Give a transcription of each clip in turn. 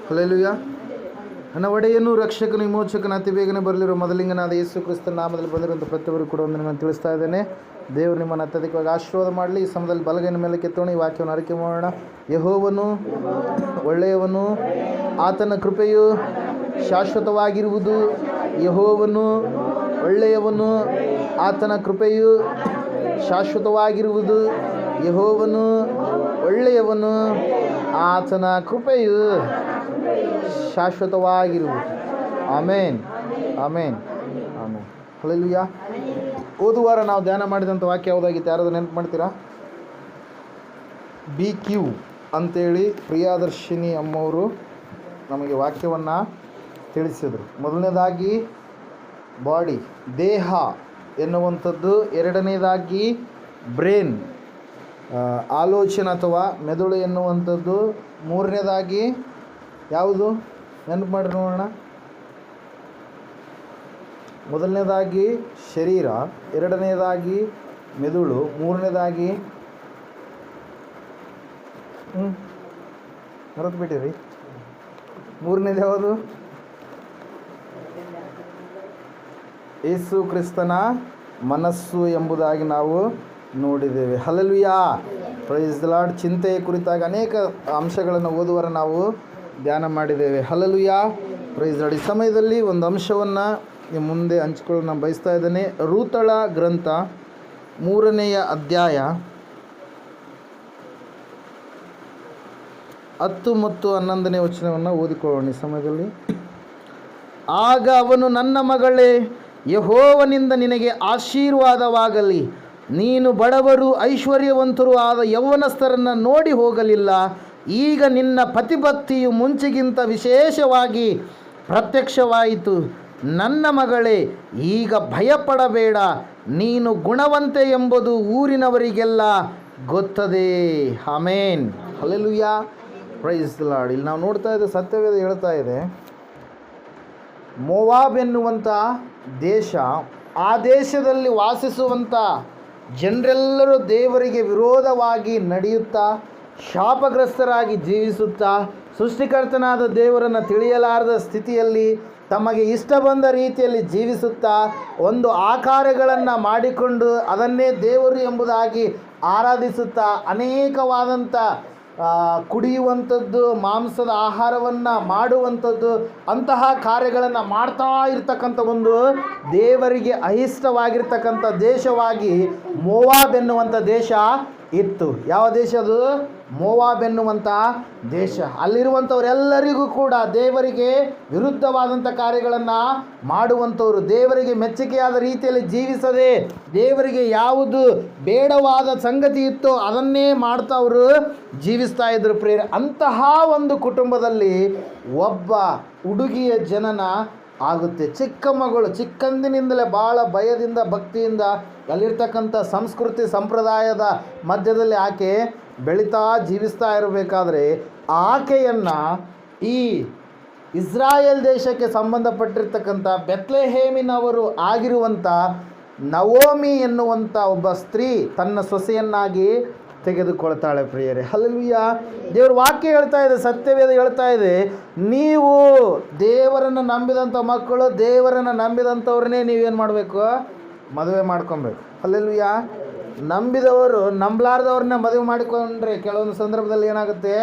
Hallelujah. ನನ್ನ ಒಡೆಯನು ರಕ್ಷಕನು ವಿಮೋಚಕನ ಅತಿ ಬೇಗನೆ ಬರಲಿರುವ ಮೊದಲಿಂಗನಾದ ಯೇಸು ಕ್ರಿಸ್ತನ ನಾಮದಲ್ಲಿ ಬಂದಿರುವಂಥ ಪ್ರತಿಯೊಬ್ಬರು ಕೂಡ ಒಂದು ನಿಮ್ಮನ್ನು ತಿಳಿಸ್ತಾ ಇದ್ದೇನೆ. ದೇವರು ನಿಮ್ಮನ್ನು ಅತ್ಯಧಿಕವಾಗಿ ಆಶೀರ್ವಾದ ಮಾಡಲಿ. ಈ ಸಮಯದಲ್ಲಿ ಬಲಗೈನ ಮೇಲೆ ಕೆತ್ತೋಣ, ಈ ವಾಕ್ಯವನ್ನು ಅರಿಕೆ ಮಾಡೋಣ. ಯೆಹೋವನು ಒಳ್ಳೆಯವನು, ಆತನ ಕೃಪೆಯು ಶಾಶ್ವತವಾಗಿರುವುದು. ಯೆಹೋವನು ಒಳ್ಳೆಯವನು, ಆತನ ಕೃಪೆಯು ಶಾಶ್ವತವಾಗಿರುವುದು. ಯೆಹೋವನು ಒಳ್ಳೆಯವನು, ಆತನ ಕೃಪೆಯು ಶಾಶ್ವತವಾಗಿರುವುದು. ಆಮೇನ್, ಆಮೇನ್, ಆಮೇನ್. ಹಲ್ಲೆಲೂಯಾ. ಹೋದುವಾರ ನಾವು ಧ್ಯಾನ ಮಾಡಿದಂಥ ವಾಕ್ಯ ಯಾವುದಾಗಿತ್ತು? ಯಾರಾದರೂ ನೆನಪು ಮಾಡ್ತೀರಾ? BQ ಅಂತೇಳಿ ಪ್ರಿಯದರ್ಶಿನಿ ಅಮ್ಮವರು ನಮಗೆ ವಾಕ್ಯವನ್ನು ತಿಳಿಸಿದರು. ಮೊದಲನೇದಾಗಿ ಬಾಡಿ, ದೇಹ ಎನ್ನುವಂಥದ್ದು. ಎರಡನೇದಾಗಿ ಬ್ರೇನ್, ಆಲೋಚನೆ ಅಥವಾ ಮೆದುಳು ಎನ್ನುವಂಥದ್ದು. ಮೂರನೇದಾಗಿ ಯಾವುದು? ನೆನಪು ಮಾಡಿ ನೋಡೋಣ. ಮೊದಲನೇದಾಗಿ ಶರೀರ, ಎರಡನೇದಾಗಿ ಮೆದುಳು, ಮೂರನೇದಾಗಿ ಮರೆತು ಬಿಟ್ಟಿರಿ. ಮೂರನೇದು ಯಾವುದು? ಯೇಸು ಕ್ರಿಸ್ತನ ಮನಸ್ಸು ಎಂಬುದಾಗಿ ನಾವು ನೋಡಿದ್ದೇವೆ. Hallelujah, praise the Lord. ಚಿಂತೆಯ ಕುರಿತಾಗಿ ಅನೇಕ ಅಂಶಗಳನ್ನು ಓದುವರ ನಾವು ಧ್ಯಾನ ಮಾಡಿದ್ದೇವೆ. Hallelujah, praise the Lord. ಈ ಸಮಯದಲ್ಲಿ ಒಂದು ಅಂಶವನ್ನು ನಿಮ್ಮ ಮುಂದೆ ಹಂಚಿಕೊಳ್ಳಲು ನಾನು ಬಯಸ್ತಾ ಇದ್ದೇನೆ. ರೂತಳ ಗ್ರಂಥ 3ನೇ ಅಧ್ಯಾಯ 10 ಮತ್ತು 11ನೇ ವಚನವನ್ನು ಓದಿಕೊಳ್ಳೋಣ ಈ ಸಮಯದಲ್ಲಿ. ಆಗ ಅವನು, ನನ್ನ ಮಗಳೇ, ಯೆಹೋವನಿಂದ ನಿನಗೆ ಆಶೀರ್ವಾದವಾಗಲಿ. ನೀನು ಬಡವರು ಐಶ್ವರ್ಯವಂತರು ಆದ ಯೌವನಸ್ಥರನ್ನು ನೋಡಿ ಹೋಗಲಿಲ್ಲ. ಈಗ ನಿನ್ನ ಪತಿಭಕ್ತಿಯು ಮುಂಚೆಗಿಂತ ವಿಶೇಷವಾಗಿ ಪ್ರತ್ಯಕ್ಷವಾಯಿತು. ನನ್ನ ಮಗಳೇ, ಈಗ ಭಯಪಡಬೇಡ. ನೀನು ಗುಣವಂತೆ ಎಂಬುದು ಊರಿನವರಿಗೆಲ್ಲ ಗೊತ್ತದೆ. ಆಮೇನ್, ಹಲ್ಲೆಲೂಯಾ, ಪ್ರೈಸ್ ದಿ ಲಾರ್ಡ್. ಇಲ್ಲಿ ನಾವು ನೋಡ್ತಾ ಇದ್ದ ಸತ್ಯವೇದ ಹೇಳ್ತಾ ಇದೆ, ಮೋವಾಬ್ ಎನ್ನುವಂಥ ದೇಶ, ಆ ದೇಶದಲ್ಲಿ ವಾಸಿಸುವಂಥ ಜನರೆಲ್ಲರೂ ದೇವರಿಗೆ ವಿರೋಧವಾಗಿ ನಡೆಯುತ್ತಾ, ಶಾಪಗ್ರಸ್ತರಾಗಿ ಜೀವಿಸುತ್ತಾ, ಸೃಷ್ಟಿಕರ್ತನಾದ ದೇವರನ್ನು ತಿಳಿಯಲಾರದ ಸ್ಥಿತಿಯಲ್ಲಿ ತಮಗೆ ಇಷ್ಟ ಬಂದ ರೀತಿಯಲ್ಲಿ ಜೀವಿಸುತ್ತಾ, ಒಂದು ಆಕಾರಗಳನ್ನು ಮಾಡಿಕೊಂಡು ಅದನ್ನೇ ದೇವರು ಎಂಬುದಾಗಿ ಆರಾಧಿಸುತ್ತಾ, ಅನೇಕವಾದಂಥ ಕುಡಿಯುವಂಥದ್ದು, ಮಾಂಸದ ಆಹಾರವನ್ನು ಮಾಡುವಂಥದ್ದು, ಅಂತಹ ಕಾರ್ಯಗಳನ್ನು ಮಾಡ್ತಾ ಇರ್ತಕ್ಕಂಥ ಒಂದು ದೇವರಿಗೆ ಅಹಿಷ್ಟವಾಗಿರ್ತಕ್ಕಂಥ ದೇಶವಾಗಿ ಮೋವಾಬ್ ಎನ್ನುವಂಥ ದೇಶ ಇತ್ತು. ಯಾವ ದೇಶ ಅದು? ಮೋವಾಬ್ ಎನ್ನುವಂಥ ದೇಶ. ಅಲ್ಲಿರುವಂಥವರೆಲ್ಲರಿಗೂ ಕೂಡ ದೇವರಿಗೆ ವಿರುದ್ಧವಾದಂಥ ಕಾರ್ಯಗಳನ್ನು ಮಾಡುವಂಥವ್ರು, ದೇವರಿಗೆ ಮೆಚ್ಚುಗೆಯಾದ ರೀತಿಯಲ್ಲಿ ಜೀವಿಸದೆ ದೇವರಿಗೆ ಯಾವುದು ಬೇಡವಾದ ಸಂಗತಿ ಇತ್ತೋ ಅದನ್ನೇ ಮಾಡ್ತಾ ಅವರು ಜೀವಿಸ್ತಾ ಇದ್ರು ಪ್ರಿಯರೇ. ಅಂತಹ ಒಂದು ಕುಟುಂಬದಲ್ಲಿ ಒಬ್ಬ ಹುಡುಗಿಯ ಜನನ ಆಗುತ್ತೆ. ಚಿಕ್ಕ ಮಗಳು, ಚಿಕ್ಕಂದಿನಿಂದಲೇ ಭಾಳ ಭಯದಿಂದ ಭಕ್ತಿಯಿಂದ ಅಲ್ಲಿರ್ತಕ್ಕಂಥ ಸಂಸ್ಕೃತಿ ಸಂಪ್ರದಾಯದ ಮಧ್ಯದಲ್ಲಿ ಆಕೆ ಬೆಳೀತಾ ಜೀವಿಸ್ತಾ ಇರಬೇಕಾದ್ರೆ, ಆಕೆಯನ್ನು ಈ ಇಸ್ರಾಯೇಲ್ ದೇಶಕ್ಕೆ ಸಂಬಂಧಪಟ್ಟಿರ್ತಕ್ಕಂಥ ಬೆತ್ಲೆಹೇಮಿನವರು ಆಗಿರುವಂಥ ನವೋಮಿ ಎನ್ನುವಂಥ ಒಬ್ಬ ಸ್ತ್ರೀ ತನ್ನ ಸೊಸೆಯನ್ನಾಗಿ ತೆಗೆದುಕೊಳ್ತಾಳೆ ಪ್ರಿಯರೇ. ಹಲ್ಲೆಲೂಯಾ. ದೇವ್ರ ವಾಕ್ಯ ಹೇಳ್ತಾ ಇದೆ, ಸತ್ಯವೇದ ಹೇಳ್ತಾ ಇದೆ, ನೀವು ದೇವರನ್ನು ನಂಬಿದಂಥ ಮಕ್ಕಳು, ದೇವರನ್ನು ನಂಬಿದಂಥವ್ರನ್ನೇ ನೀವೇನು ಮಾಡಬೇಕು? ಮದುವೆ ಮಾಡ್ಕೊಬೇಕು. ಹಲ್ಲೆಲೂಯಾ. ನಂಬಿದವರು ನಂಬಲಾರ್ದವ್ರನ್ನ ಮದುವೆ ಮಾಡಿಕೊಂಡ್ರೆ ಕೆಲವೊಂದು ಸಂದರ್ಭದಲ್ಲಿ ಏನಾಗುತ್ತೆ?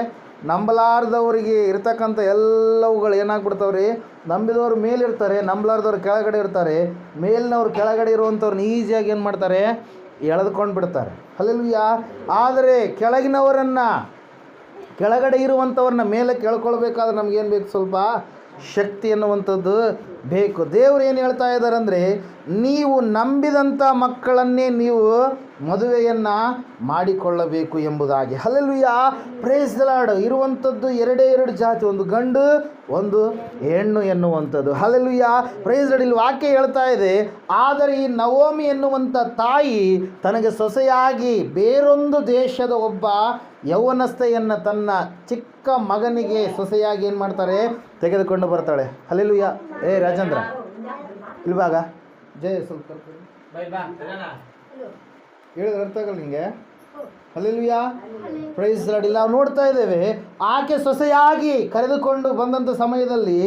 ನಂಬಲಾರ್ದವ್ರಿಗೆ ಇರ್ತಕ್ಕಂಥ ಎಲ್ಲವುಗಳು ಏನಾಗ್ಬಿಡ್ತಾವ್ರಿ? ನಂಬಿದವ್ರು ಮೇಲಿರ್ತಾರೆ, ನಂಬಲಾರ್ದವ್ರು ಕೆಳಗಡೆ ಇರ್ತಾರೆ. ಮೇಲಿನವ್ರು ಕೆಳಗಡೆ ಇರುವಂಥವ್ರನ್ನ ಈಸಿಯಾಗಿ ಏನು ಮಾಡ್ತಾರೆ? ಎಳೆದುಕೊಂಡು ಬಿಡ್ತಾರೆ. ಹಲ್ಲೆಲೂಯಾ. ಆದರೆ ಕೆಳಗಡೆ ಇರುವಂಥವ್ರನ್ನ ಮೇಲೆ ಕೇಳ್ಕೊಳ್ಬೇಕಾದ್ರೆ ನಮಗೇನು ಬೇಕು? ಸ್ವಲ್ಪ ಶಕ್ತಿ ಎನ್ನುವಂಥದ್ದು ಬೇಕು. ದೇವರು ಏನು ಹೇಳ್ತಾ ಇದ್ದಾರೆ ಅಂದರೆ, ನೀವು ನಂಬಿದಂಥ ಮಕ್ಕಳನ್ನೇ ನೀವು ಮದುವೆಯನ್ನು ಮಾಡಿಕೊಳ್ಳಬೇಕು ಎಂಬುದಾಗಿ. Hallelujah, praise the lord. ಇರುವಂಥದ್ದು ಎರಡೇ ಎರಡು ಜಾತಿ, ಒಂದು ಗಂಡು ಒಂದು ಹೆಣ್ಣು ಎನ್ನುವಂಥದ್ದು. Hallelujah, praise the lord. ಇಲ್ಲಿ ವಾಕ್ಯ ಹೇಳ್ತಾ ಇದೆ, ಆದರೆ ಈ ನವೋಮಿ ಎನ್ನುವಂಥ ತಾಯಿ ತನಗೆ ಸೊಸೆಯಾಗಿ ಬೇರೊಂದು ದೇಶದ ಒಬ್ಬ ಯೌವನಸ್ಥೆಯನ್ನು ತನ್ನ ಚಿಕ್ಕ ಮಗನಿಗೆ ಸೊಸೆಯಾಗಿ ಏನು ಮಾಡ್ತಾರೆ? ತೆಗೆದುಕೊಂಡು ಬರ್ತಾಳೆ. ಹಲ್ಲೆಲೂಯಾ. ರಾಜೇಂದ್ರ ಇಲ್ಲಿ ಭಾಗ ಜಯ ಸ್ವಲ್ಪ ಹೇಳಿದ್ರೆ ಅರ್ಥ ಆಗಲ್ಲ ನಿಂಗೆ. Hallelujah, praise lord. ಇಲ್ಲಿ ನಾವು ನೋಡ್ತಾ ಇದ್ದೇವೆ, ಆಕೆ ಸೊಸೆಯಾಗಿ ಕರೆದುಕೊಂಡು ಬಂದಂಥ ಸಮಯದಲ್ಲಿ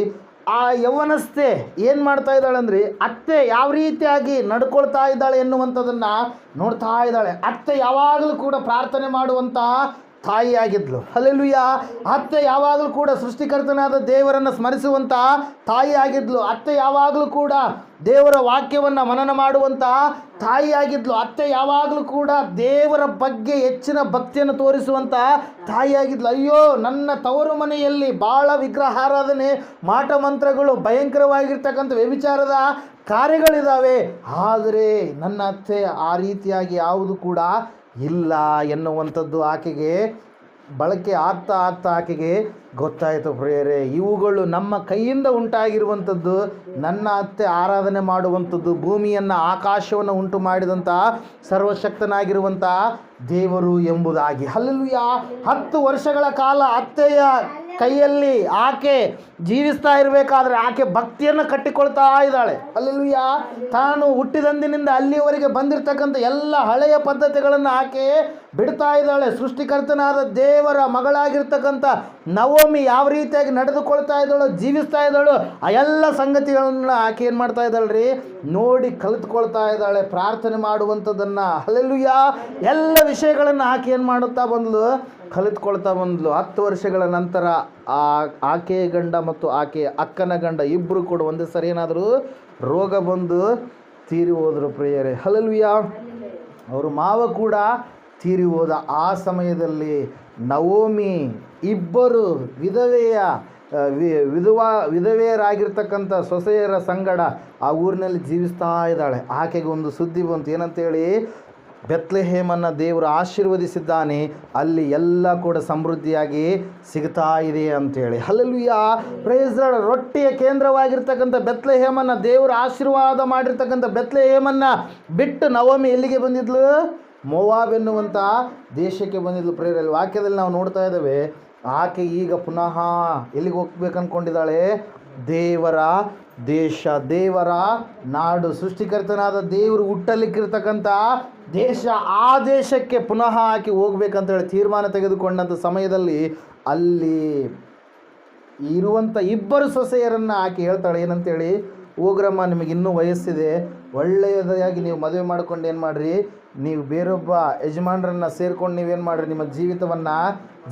ಆ ಯೌವನಸ್ಥೆ ಏನು ಮಾಡ್ತಾ ಇದ್ದಾಳೆ ಅಂದರೆ, ಅತ್ತೆ ಯಾವ ರೀತಿಯಾಗಿ ನಡ್ಕೊಳ್ತಾ ಇದ್ದಾಳೆ ಎನ್ನುವಂಥದ್ದನ್ನು ನೋಡ್ತಾ ಇದ್ದಾಳೆ. ಅತ್ತೆ ಯಾವಾಗಲೂ ಕೂಡ ಪ್ರಾರ್ಥನೆ ಮಾಡುವಂಥ ತಾಯಿಯಾಗಿದ್ಲು. ಹಲ್ಲೆಲೂಯಾ. ಅತ್ತೆ ಯಾವಾಗಲೂ ಕೂಡ ಸೃಷ್ಟಿಕರ್ತನಾದ ದೇವರನ್ನು ಸ್ಮರಿಸುವಂಥ ತಾಯಿಯಾಗಿದ್ಲು. ಅತ್ತೆ ಯಾವಾಗಲೂ ಕೂಡ ದೇವರ ವಾಕ್ಯವನ್ನು ಮನನ ಮಾಡುವಂಥ ತಾಯಿಯಾಗಿದ್ಲು. ಅತ್ತೆ ಯಾವಾಗಲೂ ಕೂಡ ದೇವರ ಬಗ್ಗೆ ಹೆಚ್ಚಿನ ಭಕ್ತಿಯನ್ನು ತೋರಿಸುವಂಥ ತಾಯಿಯಾಗಿದ್ಲು. ಅಯ್ಯೋ, ನನ್ನ ತವರು ಮನೆಯಲ್ಲಿ ಭಾಳ ವಿಗ್ರಹಾರಾಧನೆ, ಮಾಟ ಮಂತ್ರಗಳು, ಭಯಂಕರವಾಗಿರ್ತಕ್ಕಂಥ ವ್ಯಭಿಚಾರದ ಕಾರ್ಯಗಳಿದ್ದಾವೆ, ಆದರೆ ನನ್ನ ಅತ್ತೆ ಆ ರೀತಿಯಾಗಿ ಯಾವುದು ಕೂಡ ಇಲ್ಲ ಎನ್ನುವಂಥದ್ದು ಆಕೆಗೆ ಬಳಕೆ ಆಗ್ತಾ ಆಕೆಗೆ ಗೊತ್ತಾಯಿತು. ಪ್ರಿಯರೇ, ಇವುಗಳು ನಮ್ಮ ಕೈಯಿಂದ ಉಂಟಾಗಿರುವಂಥದ್ದು. ನನ್ನ ಅತ್ತೆ ಆರಾಧನೆ ಮಾಡುವಂಥದ್ದು ಭೂಮಿಯನ್ನು ಆಕಾಶವನ್ನು ಉಂಟು ಮಾಡಿದಂಥ ಸರ್ವಶಕ್ತನಾಗಿರುವಂಥ ದೇವರು ಎಂಬುದಾಗಿ. ಹಲ್ಲೆಲೂಯಾ. 10 ವರ್ಷಗಳ ಕಾಲ ಅತ್ತೆಯ ಕೈಯಲ್ಲಿ ಆಕೆ ಜೀವಿಸ್ತಾ ಇರಬೇಕಾದ್ರೆ ಆಕೆ ಭಕ್ತಿಯನ್ನು ಕಟ್ಟಿಕೊಳ್ತಾ ಇದ್ದಾಳೆ. ಹಲ್ಲೆಲೂಯಾ. ತಾನು ಹುಟ್ಟಿದಂದಿನಿಂದ ಅಲ್ಲಿಯವರೆಗೆ ಬಂದಿರತಕ್ಕಂಥ ಎಲ್ಲ ಹಳೆಯ ಪದ್ಧತಿಗಳನ್ನು ಆಕೆ ಬಿಡ್ತಾ ಇದ್ದಾಳೆ. ಸೃಷ್ಟಿಕರ್ತನಾದ ದೇವರ ಮಗಳಾಗಿರ್ತಕ್ಕಂಥ ನವೋಮಿ ಯಾವ ರೀತಿಯಾಗಿ ನಡೆದುಕೊಳ್ತಾ ಇದ್ದಾಳೋ, ಜೀವಿಸ್ತಾ ಇದ್ದಾಳೋ, ಆ ಎಲ್ಲ ಸಂಗತಿಗಳನ್ನ ಆಕೆ ಏನು ಮಾಡ್ತಾ ಇದ್ದಾಳೆ ರೀ, ನೋಡಿ ಕಲಿತ್ಕೊಳ್ತಾ ಇದ್ದಾಳೆ. ಪ್ರಾರ್ಥನೆ ಮಾಡುವಂಥದ್ದನ್ನು, ಹಲ್ಲೆಲೂಯಾ, ಎಲ್ಲ ವಿಷಯಗಳನ್ನು ಆಕೆ ಏನು ಮಾಡುತ್ತಾ ಬಂದ್ಲು, ಕಲಿತ್ಕೊಳ್ತಾ ಬಂದ್ಲು. 10 ವರ್ಷಗಳ ನಂತರ ಆಕೆಯ ಗಂಡ ಮತ್ತು ಆಕೆಯ ಅಕ್ಕನ ಗಂಡ ಇಬ್ಬರು ಕೂಡ ಒಂದೇ ಸರಿ ಏನಾದರೂ ರೋಗ ಬಂದು ತೀರಿ ಹೋದರು. ಪ್ರಿಯರೇ, ಹಲ್ಲೆಲೂಯಾ. ಅವರು ಮಾವ ಕೂಡ ತೀರಿ ಹೋದ. ಆ ಸಮಯದಲ್ಲಿ ನವೋಮಿ ಇಬ್ಬರು ವಿಧವೆಯರಾಗಿರ್ತಕ್ಕಂಥ ಸೊಸೆಯರ ಸಂಗಡ ಆ ಊರಿನಲ್ಲಿ ಜೀವಿಸ್ತಾ ಇದ್ದಾಳೆ. ಆಕೆಗೆ ಒಂದು ಸುದ್ದಿ ಬಂತು. ಏನಂತೇಳಿ, ಬೆತ್ಲೆಹೇಮನ್ನು ದೇವರು ಆಶೀರ್ವದಿಸಿದ್ದಾನೆ, ಅಲ್ಲಿ ಎಲ್ಲ ಕೂಡ ಸಮೃದ್ಧಿಯಾಗಿ ಸಿಗ್ತಾ ಇದೆ ಅಂತೇಳಿ. Hallelujah, praise Lord. ರೊಟ್ಟಿಯ ಕೇಂದ್ರವಾಗಿರ್ತಕ್ಕಂಥ ಬೆತ್ಲೆಹೇಮನ್ನು ದೇವರು ಆಶೀರ್ವಾದ ಮಾಡಿರ್ತಕ್ಕಂಥ ಬೆತ್ಲೆಹೇಮನ್ನು ಬಿಟ್ಟು ನವೋಮಿ ಎಲ್ಲಿಗೆ ಬಂದಿದ್ಲು? ಮೋವಾಬ್ ಎನ್ನುವಂಥ ದೇಶಕ್ಕೆ ಬಂದಿದ್ಲು. ಪ್ರೇರಲ್ಲಿ ವಾಕ್ಯದಲ್ಲಿ ನಾವು ನೋಡ್ತಾ ಇದ್ದೇವೆ, ಆಕೆ ಈಗ ಪುನಃ ಎಲ್ಲಿಗೆ ಹೋಗ್ಬೇಕು ಅಂದ್ಕೊಂಡಿದ್ದಾಳೆ? ದೇವರ ದೇಶ, ದೇವರ ನಾಡು, ಸೃಷ್ಟಿಕರ್ತನಾದ ದೇವರು ಹುಟ್ಟಲಿಕ್ಕಿರ್ತಕ್ಕಂಥ ದೇಶ, ಆ ದೇಶಕ್ಕೆ ಪುನಃ ಆಕೆ ಹೋಗ್ಬೇಕಂತೇಳಿ ತೀರ್ಮಾನ ತೆಗೆದುಕೊಂಡಂಥ ಸಮಯದಲ್ಲಿ ಅಲ್ಲಿ ಇರುವಂಥ ಇಬ್ಬರು ಸೊಸೆಯರನ್ನು ಆಕೆ ಹೇಳ್ತಾಳೆ. ಏನಂತೇಳಿ, ಹೋಗ್ರಮ್ಮ, ನಿಮಗೆ ಇನ್ನೂ ವಯಸ್ಸಿದೆ, ಒಳ್ಳೆಯದಾಗಿ ನೀವು ಮದುವೆ ಮಾಡ್ಕೊಂಡು ಏನು ಮಾಡಿರಿ, ನೀವು ಬೇರೊಬ್ಬ ಯಜಮಾನರನ್ನು ಸೇರ್ಕೊಂಡು ನೀವೇನು ಮಾಡಿರಿ, ನಿಮ್ಮ ಜೀವಿತವನ್ನು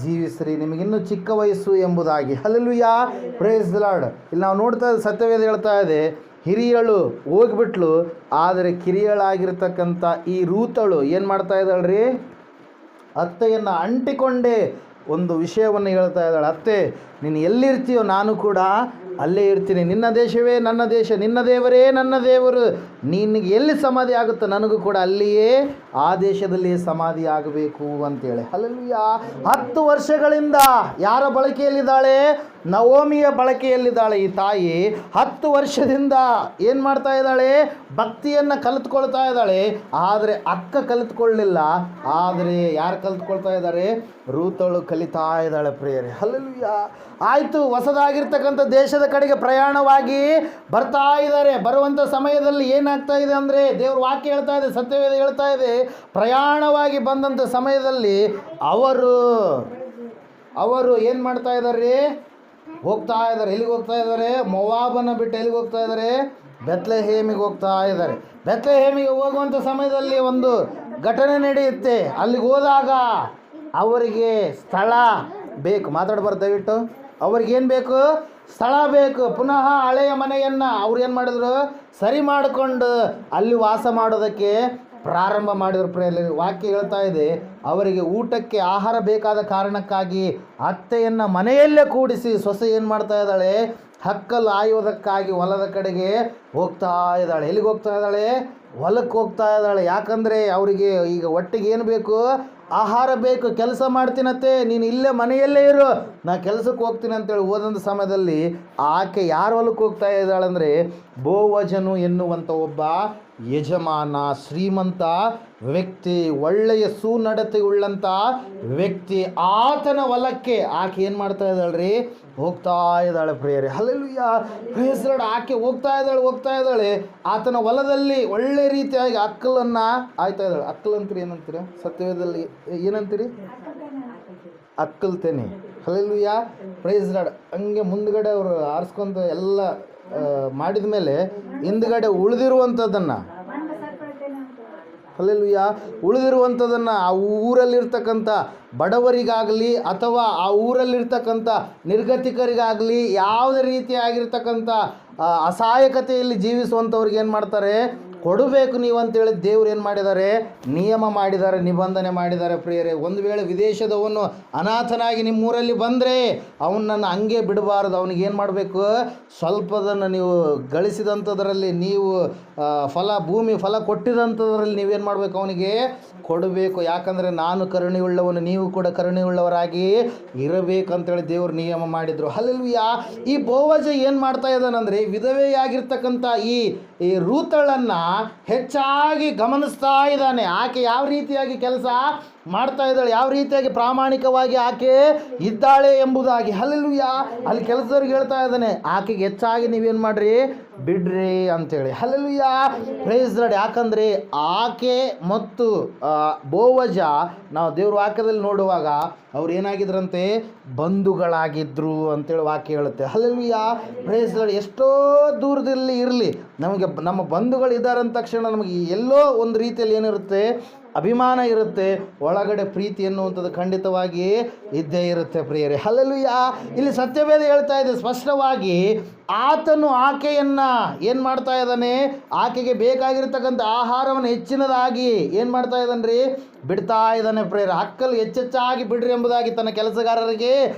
ಜೀವಿಸ್ರಿ, ನಿಮಗಿನ್ನೂ ಚಿಕ್ಕ ವಯಸ್ಸು ಎಂಬುದಾಗಿ. Hallelujah, praise the lord. ಇಲ್ಲಿ ನಾವು ನೋಡ್ತಾ ಸತ್ಯವೇದ ಹೇಳ್ತಾ ಇದೆ, ಹಿರಿಯಳು ಹೋಗ್ಬಿಟ್ಲು, ಆದರೆ ಕಿರಿಯಳಾಗಿರ್ತಕ್ಕಂಥ ಈ ರೂತಳು ಏನು ಮಾಡ್ತಾ ಇದ್ದಾಳ್ರಿ, ಅತ್ತೆಯನ್ನು ಅಂಟಿಕೊಂಡೇ ಒಂದು ವಿಷಯವನ್ನು ಹೇಳ್ತಾ ಇದ್ದಾಳೆ. ಅತ್ತೆ, ನೀನು ಎಲ್ಲಿರ್ತೀಯೋ ನಾನು ಕೂಡ ಅಲ್ಲೇ ಇರ್ತೀನಿ, ನಿನ್ನ ದೇಶವೇ ನನ್ನ ದೇಶ, ನಿನ್ನ ದೇವರೇ ನನ್ನ ದೇವರು, ನಿನಗೆ ಎಲ್ಲಿ ಸಮಾಧಿ ಆಗುತ್ತೋ ನನಗೂ ಕೂಡ ಅಲ್ಲಿಯೇ ಆ ದೇಶದಲ್ಲಿಯೇ ಸಮಾಧಿ ಆಗಬೇಕು ಅಂತೇಳಿ. ಹಲ್ಲೆಲೂಯಾ. 10 ವರ್ಷಗಳಿಂದ ಯಾರ ಬಳಕೆಯಲ್ಲಿದ್ದಾಳೆ? ನವೋಮಿಯ ಬಳಕೆಯಲ್ಲಿದ್ದಾಳೆ ಈ ತಾಯಿ. 10 ವರ್ಷದಿಂದ ಏನು ಮಾಡ್ತಾ ಇದ್ದಾಳೆ? ಭಕ್ತಿಯನ್ನು ಕಲಿತ್ಕೊಳ್ತಾ ಇದ್ದಾಳೆ. ಆದರೆ ಅಕ್ಕ ಕಲಿತ್ಕೊಳ್ಳಿಲ್ಲ, ಆದರೆ ಯಾರು ಕಲಿತ್ಕೊಳ್ತಾ ಇದ್ದಾರೆ? ರೂತಳು ಕಲಿತಾ ಇದ್ದಾಳೆ. ಪ್ರಿಯರೇ, ಹಲ್ಲೆಲೂಯಾ. ಆಯಿತು, ಹೊಸದಾಗಿರ್ತಕ್ಕಂಥ ದೇಶದ ಕಡೆಗೆ ಪ್ರಯಾಣವಾಗಿ ಬರ್ತಾ ಇದ್ದಾರೆ. ಬರುವಂಥ ಸಮಯದಲ್ಲಿ ಏನಾಗ್ತಾ ಇದೆ ಅಂದರೆ, ದೇವ್ರ ವಾಕ್ಯ ಹೇಳ್ತಾ ಇದೆ, ಸತ್ಯವೇದ ಹೇಳ್ತಾ ಇದೆ, ಪ್ರಯಾಣವಾಗಿ ಬಂದಂಥ ಸಮಯದಲ್ಲಿ ಅವರು ಏನು ಮಾಡ್ತಾ ಇದ್ದಾರೆ? ಹೋಗ್ತಾ ಇದ್ದಾರೆ. ಎಲ್ಲಿಗೆ ಹೋಗ್ತಾ ಇದ್ದಾರೆ? ಮೋವಾಬನ್ನು ಬಿಟ್ಟು ಎಲ್ಲಿಗೆ ಹೋಗ್ತಾ ಇದ್ದಾರೆ? ಬೆತ್ಲೆಹೇಮಿಗೆ ಹೋಗ್ತಾ ಇದ್ದಾರೆ. ಬೆತ್ಲೆಹೇಮಿಗೆ ಹೋಗುವಂಥ ಸಮಯದಲ್ಲಿ ಒಂದು ಘಟನೆ ನಡೆಯುತ್ತೆ. ಅಲ್ಲಿಗೆ ಹೋದಾಗ ಅವರಿಗೆ ಸ್ಥಳ ಬೇಕು. ಮಾತಾಡ್ಬಾರ್ದು ದಯವಿಟ್ಟು. ಅವ್ರಿಗೇನು ಬೇಕು? ಸ್ಥಳ ಬೇಕು. ಪುನಃ ಹಳೆಯ ಮನೆಯನ್ನು ಅವ್ರು ಏನು ಮಾಡಿದ್ರು? ಸರಿ ಮಾಡಿಕೊಂಡು ಅಲ್ಲಿ ವಾಸ ಮಾಡೋದಕ್ಕೆ ಪ್ರಾರಂಭ ಮಾಡಿದ್ರು. ಪ್ರಿಯರಲ್ಲಿ ವಾಕ್ಯ ಹೇಳ್ತಾ ಇದೆ, ಅವರಿಗೆ ಊಟಕ್ಕೆ ಆಹಾರ ಬೇಕಾದ ಕಾರಣಕ್ಕಾಗಿ ಅತ್ತೆಯನ್ನು ಮನೆಯಲ್ಲೇ ಕೂಡಿಸಿ ಸೊಸೆ ಏನು ಮಾಡ್ತಾ ಇದ್ದಾಳೆ? ಹಕ್ಕಲು ಆಯುವುದಕ್ಕಾಗಿ ಹೊಲದ ಕಡೆಗೆ ಹೋಗ್ತಾ ಇದ್ದಾಳೆ. ಎಲ್ಲಿಗೆ ಹೋಗ್ತಾ ಇದ್ದಾಳೆ? ಹೊಲಕ್ಕೆ ಹೋಗ್ತಾ ಇದ್ದಾಳೆ. ಯಾಕಂದರೆ ಅವರಿಗೆ ಈಗ ಒಟ್ಟಿಗೆ ಏನು ಬೇಕು? ಆಹಾರ ಬೇಕು. ಕೆಲಸ ಮಾಡ್ತೀನತ್ತೆ, ನೀನು ಇಲ್ಲೇ ಮನೆಯಲ್ಲೇ ಇರು, ನಾ ಕೆಲಸಕ್ಕೆ ಹೋಗ್ತೀನಿ ಅಂತೇಳಿ ಹೋದಂಥ ಸಮಯದಲ್ಲಿ ಆಕೆ ಯಾರ ಹೊಲಕ್ಕೆ ಹೋಗ್ತಾ ಇದ್ದಾಳಂದರೆ ಬೋವಜನು ಎನ್ನುವಂಥ ಒಬ್ಬ ಯಜಮಾನ, ಶ್ರೀಮಂತ ವ್ಯಕ್ತಿ, ಒಳ್ಳೆಯ ಸುನಡತೆ ಉಳ್ಳಂಥ ವ್ಯಕ್ತಿ. ಆತನ ಹೊಲಕ್ಕೆ ಆಕೆ ಏನು ಮಾಡ್ತಾ ಇದ್ದಾಳ್ರಿ? ಹೋಗ್ತಾ ಇದ್ದಾಳೆ ಪ್ರಿಯರೇ. Hallelujah, praise lord. ಆಕೆ ಹೋಗ್ತಾ ಇದ್ದಾಳೆ. ಆತನ ಹೊಲದಲ್ಲಿ ಒಳ್ಳೆ ರೀತಿಯಾಗಿ ಅಕ್ಕಲನ್ನು ಆಯ್ತಾ ಇದ್ದಾಳೆ. ಅಕ್ಕಲ್ ಅಂತೀರಿ, ಏನಂತೀರ ಸತ್ಯವೇದದಲ್ಲಿ? ಏನಂತೀರಿ? ಅಕ್ಕಲ್ತೇನೆ. Hallelujah, praise Lord. ಹಂಗೆ ಮುಂದ್ಗಡೆ ಅವರು ಆರಿಸ್ಕೊಂತ ಎಲ್ಲ ಮಾಡಿದ ಮೇಲೆ ಹಿಂದ್ಗಡೆ ಉಳಿದಿರುವಂಥದ್ದನ್ನು, ಹಲ್ಲೆಲೂಯಾ, ಉಳಿದಿರುವಂಥದ್ದನ್ನು ಆ ಊರಲ್ಲಿರ್ತಕ್ಕಂಥ ಬಡವರಿಗಾಗಲಿ ಅಥವಾ ಆ ಊರಲ್ಲಿರ್ತಕ್ಕಂಥ ನಿರ್ಗತಿಕರಿಗಾಗಲಿ ಯಾವುದೇ ರೀತಿಯಾಗಿರ್ತಕ್ಕಂಥ ಅಸಹಾಯಕತೆಯಲ್ಲಿ ಜೀವಿಸುವಂಥವ್ರಿಗೆ ಏನು ಮಾಡ್ತಾರೆ? ಕೊಡಬೇಕು ನೀವು ಅಂತೇಳಿ ದೇವ್ರು ಏನು ಮಾಡಿದ್ದಾರೆ? ನಿಯಮ ಮಾಡಿದ್ದಾರೆ, ನಿಬಂಧನೆ ಮಾಡಿದ್ದಾರೆ ಪ್ರಿಯರೇ. ಒಂದು ವೇಳೆ ವಿದೇಶದವನು ಅನಾಥನಾಗಿ ನಿಮ್ಮೂರಲ್ಲಿ ಬಂದರೆ ಅವನನ್ನು ಹಂಗೆ ಬಿಡಬಾರ್ದು. ಅವನಿಗೆ ಏನು ಮಾಡಬೇಕು? ಸ್ವಲ್ಪದನ್ನು ನೀವು ಗಳಿಸಿದಂಥದ್ರಲ್ಲಿ, ನೀವು ಭೂಮಿ ಫಲ ಕೊಟ್ಟಿದಂಥದ್ರಲ್ಲಿ ನೀವೇನು ಮಾಡಬೇಕು? ಅವನಿಗೆ ಕೊಡಬೇಕು. ಯಾಕಂದರೆ ನಾನು ಕರುಣೆಯುಳ್ಳವನು, ನೀವು ಕೂಡ ಕರುಣೆಯುಳ್ಳವರಾಗಿ ಇರಬೇಕಂತೇಳಿ ದೇವರು ನಿಯಮ ಮಾಡಿದರು. ಹಲ್ಲೆಲೂಯಾ. ಈ ಬೋವಜ ಏನು ಮಾಡ್ತಾ ಇದ್ದಾನಂದರೆ, ವಿಧವೆಯಾಗಿರ್ತಕ್ಕಂಥ ಈ ರೂತಳನ್ನು ಹೆಚ್ಚಾಗಿ ಗಮನಿಸ್ತಾ ಇದ್ದಾನೆ. ಆಕೆ ಯಾವ ರೀತಿಯಾಗಿ ಕೆಲಸ ಮಾಡ್ತಾ ಇದ್ದಾಳೆ, ಯಾವ ರೀತಿಯಾಗಿ ಪ್ರಾಮಾಣಿಕವಾಗಿ ಆಕೆ ಇದ್ದಾಳೆ ಎಂಬುದಾಗಿ. ಹಲ್ಲೆಲೂಯಾ. ಅಲ್ಲಿ ಕೆಲಸದವ್ರಿಗೆ ಹೇಳ್ತಾ ಇದ್ದಾನೆ, ಆಕೆಗೆ ಹೆಚ್ಚಾಗಿ ನೀವೇನು ಮಾಡ್ರಿ? ಬಿಡ್ರಿ ಅಂತೇಳಿ. Hallelujah, praise lord. ಯಾಕಂದರೆ ಆಕೆ ಮತ್ತು ಬೋವಜ ನಾವು ದೇವ್ರ ವಾಕ್ಯದಲ್ಲಿ ನೋಡುವಾಗ ಅವ್ರು ಏನಾಗಿದ್ರಂತೆ? ಬಂಧುಗಳಾಗಿದ್ದರು ಅಂತೇಳಿ ವಾಕ್ಯ ಹೇಳುತ್ತೆ. Hallelujah, praise lord. ಎಷ್ಟೋ ದೂರದಲ್ಲಿ ಇರಲಿ, ನಮಗೆ ನಮ್ಮ ಬಂಧುಗಳು ಇದ್ದಾರೆ ಅಂದ ತಕ್ಷಣ ನಮಗೆ ಎಲ್ಲೋ ಒಂದು ರೀತಿಯಲ್ಲಿ ಏನಿರುತ್ತೆ? ಅಭಿಮಾನ ಇರುತ್ತೆ, ಒಳಗಡೆ ಪ್ರೀತಿ ಎನ್ನುವಂಥದ್ದು ಖಂಡಿತವಾಗಿ ಇದ್ದೇ ಇರುತ್ತೆ ಪ್ರಿಯರೇ. ಹಲ್ಲೆಲೂಯಾ. ಇಲ್ಲಿ ಸತ್ಯವೇದ ಹೇಳ್ತಾ ಇದೆ ಸ್ಪಷ್ಟವಾಗಿ, ಆತನು ಆಕೆಯನ್ನು ಏನು ಮಾಡ್ತಾ ಇದ್ದಾನೆ? ಆಕೆಗೆ ಬೇಕಾಗಿರ್ತಕ್ಕಂಥ ಆಹಾರವನ್ನು ಹೆಚ್ಚಿನದಾಗಿ ಏನು ಮಾಡ್ತಾ ಇದ್ದಾನೆ ರೀ? ಬಿಡ್ತಾ ಇದ್ದಾನೆ ಪ್ರಿಯರೇ. ಅಕ್ಕಲು ಹೆಚ್ಚೆಚ್ಚಾಗಿ ಬಿಡ್ರಿ ಎಂಬುದಾಗಿ ತನ್ನ ಕೆಲಸಗಾರರಿಗೆ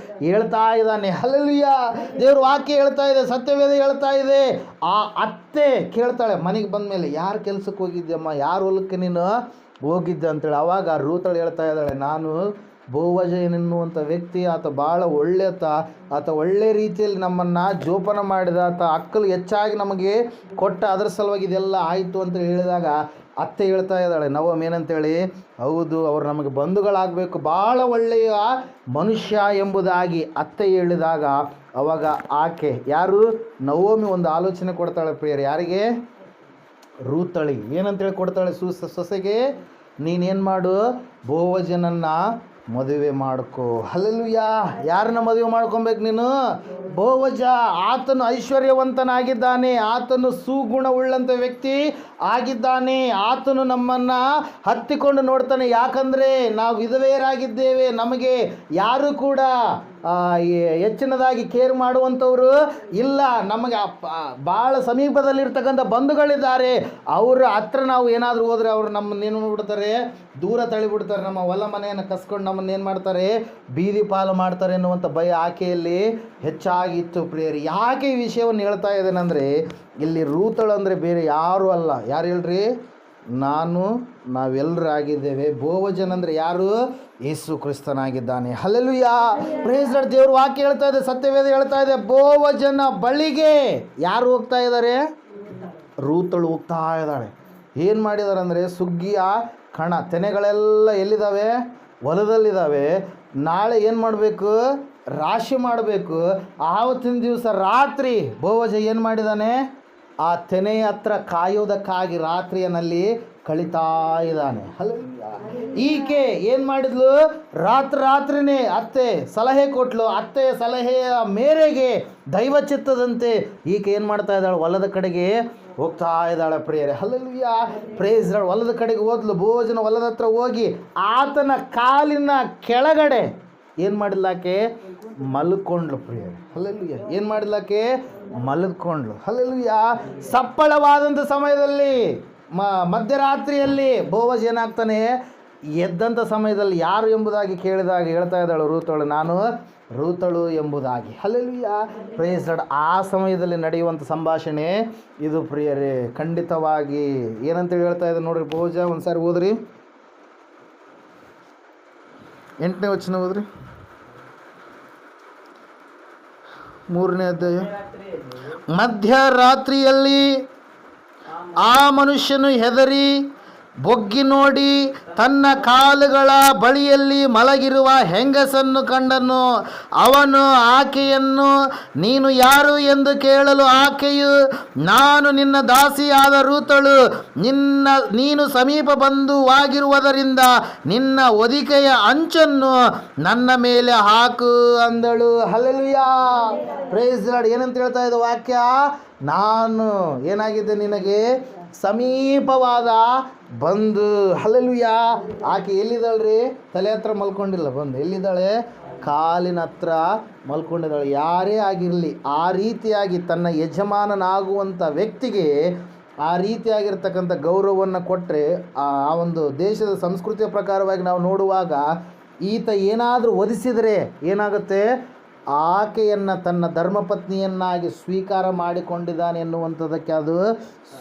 ಹೇಳ್ತಾ ಇದ್ದಾನೆ. ಹಲ್ಲೆಲೂಯಾ. ದೇವ್ರ ವಾಕ್ಯ ಹೇಳ್ತಾ ಇದೆ, ಸತ್ಯವೇದ ಹೇಳ್ತಾ ಇದೆ. ಆ ಅತ್ತೆ ಕೇಳ್ತಾಳೆ ಮನೆಗೆ ಬಂದ ಮೇಲೆ, ಯಾರು ಕೆಲಸಕ್ಕೆ ಹೋಗಿದ್ಯಮ್ಮ? ಯಾರು ಹೊಲಕ್ಕೆ ನೀನು ಹೋಗಿದ್ದೆ ಅಂತೇಳಿ. ಆವಾಗ ರೂತಳು ಹೇಳ್ತಾ ಇದ್ದಾಳೆ, ನಾನು ಬೋವಜ ಎನ್ನುವಂಥ ವ್ಯಕ್ತಿ, ಆತ ಭಾಳ ಆತ ಒಳ್ಳೆ ರೀತಿಯಲ್ಲಿ ನಮ್ಮನ್ನು ಜೋಪಾನ ಮಾಡಿದ, ಆತ ಅಕ್ಕಲು ಹೆಚ್ಚಾಗಿ ನಮಗೆ ಕೊಟ್ಟ, ಅದರ ಸಲುವಾಗಿ ಇದೆಲ್ಲ ಆಯಿತು ಅಂತ ಹೇಳಿದಾಗ ಅತ್ತೆ ಹೇಳ್ತಾ ಇದ್ದಾಳೆ ನವೋಮಿ ಏನಂತೇಳಿ, ಹೌದು ಅವರು ನಮಗೆ ಬಂಧುಗಳಾಗಬೇಕು, ಭಾಳ ಒಳ್ಳೆಯ ಮನುಷ್ಯ ಎಂಬುದಾಗಿ ಅತ್ತೆ ಹೇಳಿದಾಗ ಅವಾಗ ಆಕೆ ಯಾರು? ನವೋಮಿ ಒಂದು ಆಲೋಚನೆ ಕೊಡ್ತಾಳೆ ಪ್ರಿಯರು. ಯಾರಿಗೆ? ರೂತಳಿಗೆ. ಏನಂತೇಳಿ ಕೊಡ್ತಾಳೆ? ಸೊಸೆಗೆ ನೀನೇನು ಮಾಡು? ಬೋವಜನನ್ನು ಮದುವೆ ಮಾಡ್ಕೋ. ಹಲ್ಲೆಲೂಯಾ. ಯಾರನ್ನ ಮದುವೆ ಮಾಡ್ಕೊಬೇಕು ನೀನು? ಬೋವಜ. ಆತನು ಐಶ್ವರ್ಯವಂತನಾಗಿದ್ದಾನೆ, ಆತನು ಸುಗುಣವುಳ್ಳಂಥ ವ್ಯಕ್ತಿ ಆಗಿದ್ದಾನೆ, ಆತನು ನಮ್ಮನ್ನು ಹತ್ತಿಕೊಂಡು ನೋಡ್ತಾನೆ. ಯಾಕಂದರೆ ನಾವು ವಿಧವೆಯರಾಗಿದ್ದೇವೆ, ನಮಗೆ ಯಾರು ಕೂಡ ಹೆಚ್ಚಿನದಾಗಿ ಕೇರ್ ಮಾಡುವಂಥವರು ಇಲ್ಲ. ನಮಗೆ ಭಾಳ ಸಮೀಪದಲ್ಲಿರ್ತಕ್ಕಂಥ ಬಂಧುಗಳಿದ್ದಾರೆ, ಅವರ ಹತ್ರ ನಾವು ಏನಾದರೂ ಹೋದರೆ ಅವರು ನಮ್ಮನ್ನೇನು ಬಿಡ್ತಾರೆ? ದೂರ ತಳ್ಳಿಬಿಡ್ತಾರೆ. ನಮ್ಮ ಹೊಲ ಮನೆಯನ್ನು ಕಸ್ಕೊಂಡು ನಮ್ಮನ್ನೇನು ಮಾಡ್ತಾರೆ? ಬೀದಿ ಪಾಲು ಮಾಡ್ತಾರೆ ಎನ್ನುವಂಥ ಭಯ ಆಕೆಯಲ್ಲಿ ಹೆಚ್ಚಾಗಿತ್ತು ಪ್ರಿಯರಿ. ಯಾಕೆ ಈ ವಿಷಯವನ್ನು ಹೇಳ್ತಾ ಇದ್ದೇನೆಂದರೆ, ಇಲ್ಲಿ ರೂತಳು ಅಂದರೆ ಬೇರೆ ಯಾರೂ ಅಲ್ಲ. ಯಾರು ಹೇಳ್ರಿ? ನಾವೆಲ್ಲರೂ ಆಗಿದ್ದೇವೆ. ಬೋವಜನ್ ಅಂದರೆ ಯಾರು? ಯೇಸು ಕ್ರಿಸ್ತನಾಗಿದ್ದಾನೆ. Hallelujah, praise Lord. ದೇವ್ರ ವಾಕ್ಯ ಹೇಳ್ತಾ ಇದೆ, ಸತ್ಯವೇದ ಹೇಳ್ತಾ ಇದೆ, ಬೋವಜನ ಬಳಿಗೆ ಯಾರು ಹೋಗ್ತಾ ಇದ್ದಾರೆ? ರೂತಳು ಹೋಗ್ತಾ ಇದ್ದಾಳೆ. ಏನು ಮಾಡಿದ್ದಾರೆ ಅಂದರೆ, ಸುಗ್ಗಿಯ ಕಣ ತೆನೆಗಳೆಲ್ಲ ಎಲ್ಲಿದ್ದಾವೆ? ಹೊಲದಲ್ಲಿದ್ದಾವೆ. ನಾಳೆ ಏನು ಮಾಡಬೇಕು? ರಾಶಿ ಮಾಡಬೇಕು. ಆವತ್ತಿನ ದಿವಸ ರಾತ್ರಿ ಬೋವಜ ಏನು ಮಾಡಿದ್ದಾನೆ? ಆ ತೆನೆಯ ಹತ್ರ ಕಾಯೋದಕ್ಕಾಗಿ ರಾತ್ರಿಯಲ್ಲಿ ಕಳಿತಾ ಇದ್ದಾನೆ. ಹಲ್ಲೆಲೂಯಾ. ಈಕೆ ಏನು ಮಾಡಿದ್ಲು? ರಾತ್ರಿನೇ ಅತ್ತೆ ಸಲಹೆ ಕೊಟ್ಲು. ಅತ್ತೆಯ ಸಲಹೆಯ ಮೇರೆಗೆ ದೈವಚಿತ್ತದಂತೆ ಈಕೆ ಏನು ಮಾಡ್ತಾ ಇದ್ದಾಳೆ? ಹೊಲದ ಕಡೆಗೆ ಹೋಗ್ತಾ ಇದ್ದಾಳೆ ಪ್ರಿಯರೇ. Hallelujah, praise lord. ಹೊಲದ ಕಡೆಗೆ ಹೋದ್ಲು. ಬೋವಜನ ಹೊಲದ ಹತ್ರ ಹೋಗಿ ಆತನ ಕಾಲಿನ ಕೆಳಗಡೆ ಏನು ಮಾಡಿದ್ಲಾಕೆ? ಮಲ್ಕೊಂಡ್ಲು ಪ್ರಿಯರೇ. ಹಲ್ಲೆಲೂಯಾ. ಏನು ಮಾಡಿದ್ಲಾಕೆ? ಮಲ್ಕೊಂಡ್ಲು. ಹಲ್ಲೆಲೂಯಾ. ಸಪ್ಪಳವಾದಂಥ ಸಮಯದಲ್ಲಿ ಮಧ್ಯರಾತ್ರಿಯಲ್ಲಿ ಬೋವಜ ಏನಾಗ್ತಾನೆ? ಎದ್ದಂಥ ಸಮಯದಲ್ಲಿ ಯಾರು ಎಂಬುದಾಗಿ ಕೇಳಿದಾಗ ಹೇಳ್ತಾ ಇದ್ದಾಳು ರೂತಳು, ನಾನು ರೂತಳು ಎಂಬುದಾಗಿ. Hallelujah, praise lord. ಆ ಸಮಯದಲ್ಲಿ ನಡೆಯುವಂಥ ಸಂಭಾಷಣೆ ಇದು ಪ್ರಿಯರೇ. ಖಂಡಿತವಾಗಿ ಏನಂತೇಳಿ ಹೇಳ್ತಾ ಇದ್ದಾರೆ ನೋಡ್ರಿ. ಬೋವಜ ಒಂದು ಸಾರಿ ಓದ್ರಿ, 8ನೇ ವಚನ ಓದ್ರಿ. 3ನೇ ಅಧ್ಯಾಯ. ಮಧ್ಯರಾತ್ರಿಯಲ್ಲಿ ಆ ಮನುಷ್ಯನು ಹೆದರಿ ಬೊಗ್ಗಿ ನೋಡಿ ತನ್ನ ಕಾಲುಗಳ ಬಳಿಯಲ್ಲಿ ಮಲಗಿರುವ ಹೆಂಗಸನ್ನು ಕಂಡನು. ಅವನು ಆಕೆಯನ್ನು, ನೀನು ಯಾರು ಎಂದು ಕೇಳಲು ಆಕೆಯು, ನಾನು ನಿನ್ನ ದಾಸಿಯಾದ ರೂತಳು, ನೀನು ಸಮೀಪ ಬಂಧುವಾಗಿರುವುದರಿಂದ ನಿನ್ನ ಹೊದಿಕೆಯ ಅಂಚನ್ನು ನನ್ನ ಮೇಲೆ ಹಾಕು ಅಂದಳು. Hallelujah, praise lord. ಏನಂತ ಹೇಳ್ತಾ ಇದೆ ವಾಕ್ಯ? ನಾನು ಏನಾಗಿದೆ ನಿನಗೆ ಸಮೀಪವಾದ ಬಂದು. ಹಲ್ಲೆಲೂಯಾ. ಆಕೆ ಎಲ್ಲಿದ್ದಾಳ್ರಿ? ತಲೆ ಹತ್ರ ಮಲ್ಕೊಂಡಿಲ್ಲ, ಬಂದು ಎಲ್ಲಿದ್ದಾಳೆ? ಕಾಲಿನ ಹತ್ರ ಮಲ್ಕೊಂಡಿದ್ದಾಳೆ. ಯಾರೇ ಆಗಿರಲಿ, ಆ ರೀತಿಯಾಗಿ ತನ್ನ ಯಜಮಾನನಾಗುವಂಥ ವ್ಯಕ್ತಿಗೆ ಆ ರೀತಿಯಾಗಿರ್ತಕ್ಕಂಥ ಗೌರವವನ್ನು ಕೊಟ್ಟರೆ, ಆ ಒಂದು ದೇಶದ ಸಂಸ್ಕೃತಿಯ ಪ್ರಕಾರವಾಗಿ ನಾವು ನೋಡುವಾಗ ಈತ ಏನಾದರೂ ಒದಿಸಿದರೆ ಏನಾಗುತ್ತೆ? ಆಕೆಯನ್ನು ತನ್ನ ಧರ್ಮಪತ್ನಿಯನ್ನಾಗಿ ಸ್ವೀಕಾರ ಮಾಡಿಕೊಂಡಿದ್ದಾನೆ ಎನ್ನುವಂಥದ್ದಕ್ಕೆ ಅದು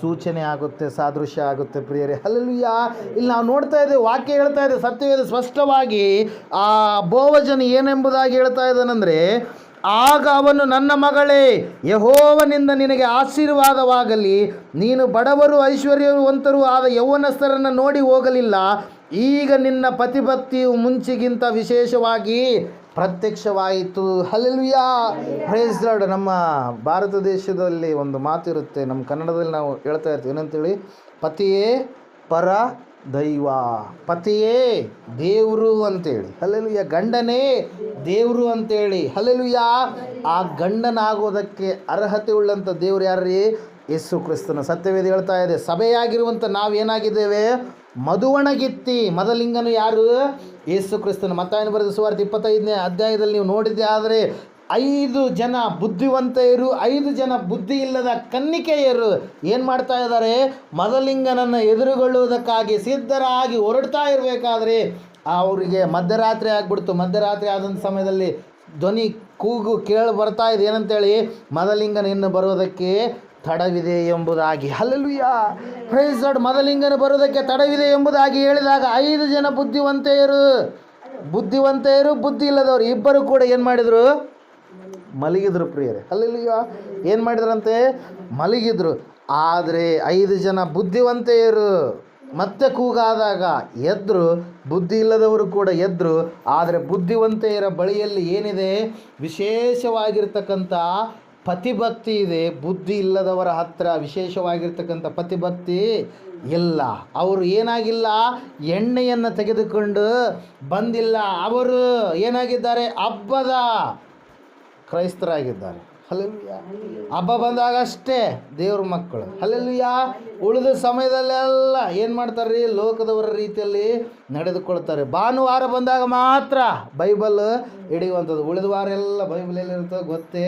ಸೂಚನೆ ಆಗುತ್ತೆ, ಸಾದೃಶ್ಯ ಆಗುತ್ತೆ ಪ್ರಿಯರೇ. ಹಲ್ಲೆಲೂಯಾ. ಇಲ್ಲಿ ನಾವು ನೋಡ್ತಾ ಇದ್ದೇವೆ, ವಾಕ್ಯ ಹೇಳ್ತಾ ಇದೆ, ಸತ್ಯವೇದ ಸ್ಪಷ್ಟವಾಗಿ ಆ ಬೋವಜನು ಏನೆಂಬುದಾಗಿ ಹೇಳ್ತಾ ಇದ್ದಾನೆಂದರೆ, ಆಗ ಅವನು, ನನ್ನ ಮಗಳೇ, ಯೆಹೋವನಿಂದ ನಿನಗೆ ಆಶೀರ್ವಾದವಾಗಲಿ, ನೀನು ಬಡವರು ಐಶ್ವರ್ಯವಂತರು ಆದ ಯೌವನಸ್ಥರನ್ನು ನೋಡಿ ಹೋಗಲಿಲ್ಲ, ಈಗ ನಿನ್ನ ಪತಿಭಕ್ತಿಯು ಮುಂಚಿಗಿಂತ ವಿಶೇಷವಾಗಿ ಪ್ರತ್ಯಕ್ಷವಾಯಿತು. Hallelujah, praise lord. ನಮ್ಮ ಭಾರತ ದೇಶದಲ್ಲಿ ಒಂದು ಮಾತಿರುತ್ತೆ, ನಮ್ಮ ಕನ್ನಡದಲ್ಲಿ ನಾವು ಹೇಳ್ತಾ ಇರ್ತೀವಿ, ಏನಂತೇಳಿ? ಪತಿಯೇ ಪರ ದೈವ, ಪತಿಯೇ ದೇವರು ಅಂತೇಳಿ. ಹಲ್ಲೆಲೂಯಾ. ಗಂಡನೇ ದೇವರು ಅಂತೇಳಿ. ಹಲ್ಲೆಲೂಯಾ. ಆ ಗಂಡನಾಗೋದಕ್ಕೆ ಅರ್ಹತೆ ಉಳ್ಳಂಥ ದೇವರು ಯಾರ್ರೀ? ಯೇಸು ಕ್ರಿಸ್ತನ. ಸತ್ಯವೇದ ಹೇಳ್ತಾ ಇದೆ, ಸಭೆಯಾಗಿರುವಂಥ ನಾವೇನಾಗಿದ್ದೇವೆ? ಮಧುವಣಗಿತ್ತಿ. ಮದಲಿಂಗನು ಯಾರು? ಯೇಸು ಕ್ರಿಸ್ತನ. ಮತ್ತಾಯನ ಬರೆದ ಸುವಾರ್ತೆ 25ನೇ ಅಧ್ಯಾಯದಲ್ಲಿ ನೀವು ನೋಡಿದ್ದೆ ಆದರೆ 5 ಜನ ಬುದ್ಧಿವಂತೆಯರು, 5 ಜನ ಬುದ್ಧಿ ಇಲ್ಲದ ಕನ್ನಿಕೆಯರು ಏನು ಮಾಡ್ತಾ ಇದ್ದಾರೆ? ಮದಲಿಂಗನನ್ನು ಎದುರುಗೊಳ್ಳುವುದಕ್ಕಾಗಿ ಸಿದ್ಧರಾಗಿ ಹೊರಡ್ತಾ ಇರಬೇಕಾದ್ರೆ ಅವರಿಗೆ ಮಧ್ಯರಾತ್ರಿ ಆಗಿಬಿಡ್ತು. ಮಧ್ಯರಾತ್ರಿ ಆದಂಥ ಸಮಯದಲ್ಲಿ ಧ್ವನಿ ಕೂಗು ಕೇಳಿ ಬರ್ತಾ ಇದೆ, ಏನಂತೇಳಿ? ಮದಲಿಂಗನ ಇನ್ನು ಬರೋದಕ್ಕೆ ತಡವಿದೆ ಎಂಬುದಾಗಿ. Hallelujah, praise lord. ಮದಲಿಂಗನ ಬರೋದಕ್ಕೆ ತಡವಿದೆ ಎಂಬುದಾಗಿ ಹೇಳಿದಾಗ 5 ಜನ ಬುದ್ಧಿವಂತೆಯರು, ಬುದ್ಧಿ ಇಲ್ಲದವರು ಇಬ್ಬರು ಕೂಡ ಏನು ಮಾಡಿದರು? ಮಲಗಿದ್ರು ಪ್ರಿಯರೇ. ಹಲ್ಲೆಲೂಯಾ. ಏನು ಮಾಡಿದ್ರಂತೆ? ಮಲಗಿದ್ರು. ಆದರೆ 5 ಜನ ಬುದ್ಧಿವಂತೆಯರು ಮತ್ತೆ ಕೂಗಾದಾಗ ಎದ್ರು, ಬುದ್ಧಿ ಇಲ್ಲದವರು ಕೂಡ ಎದ್ರು. ಆದರೆ ಬುದ್ಧಿವಂತೆಯರ ಬಳಿಯಲ್ಲಿ ಏನಿದೆ? ವಿಶೇಷವಾಗಿರ್ತಕ್ಕಂಥ ಪತಿಭಕ್ತಿ ಇದೆ. ಬುದ್ಧಿ ಇಲ್ಲದವರ ಹತ್ರ ವಿಶೇಷವಾಗಿರ್ತಕ್ಕಂಥ ಪತಿಭಕ್ತಿ ಇಲ್ಲ. ಅವರು ಏನಾಗಿಲ್ಲ? ಎಣ್ಣೆಯನ್ನು ತೆಗೆದುಕೊಂಡು ಬಂದಿಲ್ಲ. ಅವರು ಏನಾಗಿದ್ದಾರೆ? ಹಬ್ಬದ ಕ್ರೈಸ್ತರಾಗಿದ್ದಾರೆ. ಹಲ್ಲೆಲೂಯಾ. ಹಬ್ಬ ಬಂದಾಗ ಅಷ್ಟೇ ದೇವ್ರ ಮಕ್ಕಳು. ಹಲ್ಲೆಲೂಯಾ. ಉಳಿದ ಸಮಯದಲ್ಲೆಲ್ಲ ಏನು ಮಾಡ್ತಾರೆ? ಲೋಕದವರ ರೀತಿಯಲ್ಲಿ ನಡೆದುಕೊಳ್ತಾರೆ. ಭಾನುವಾರ ಬಂದಾಗ ಮಾತ್ರ ಬೈಬಲ್ ಹಿಡಿಯುವಂಥದ್ದು. ಉಳಿದ ವಾರ ಎಲ್ಲ ಬೈಬಲ್ ಎಲ್ಲಿರುತ್ತೋ ಗೊತ್ತೇ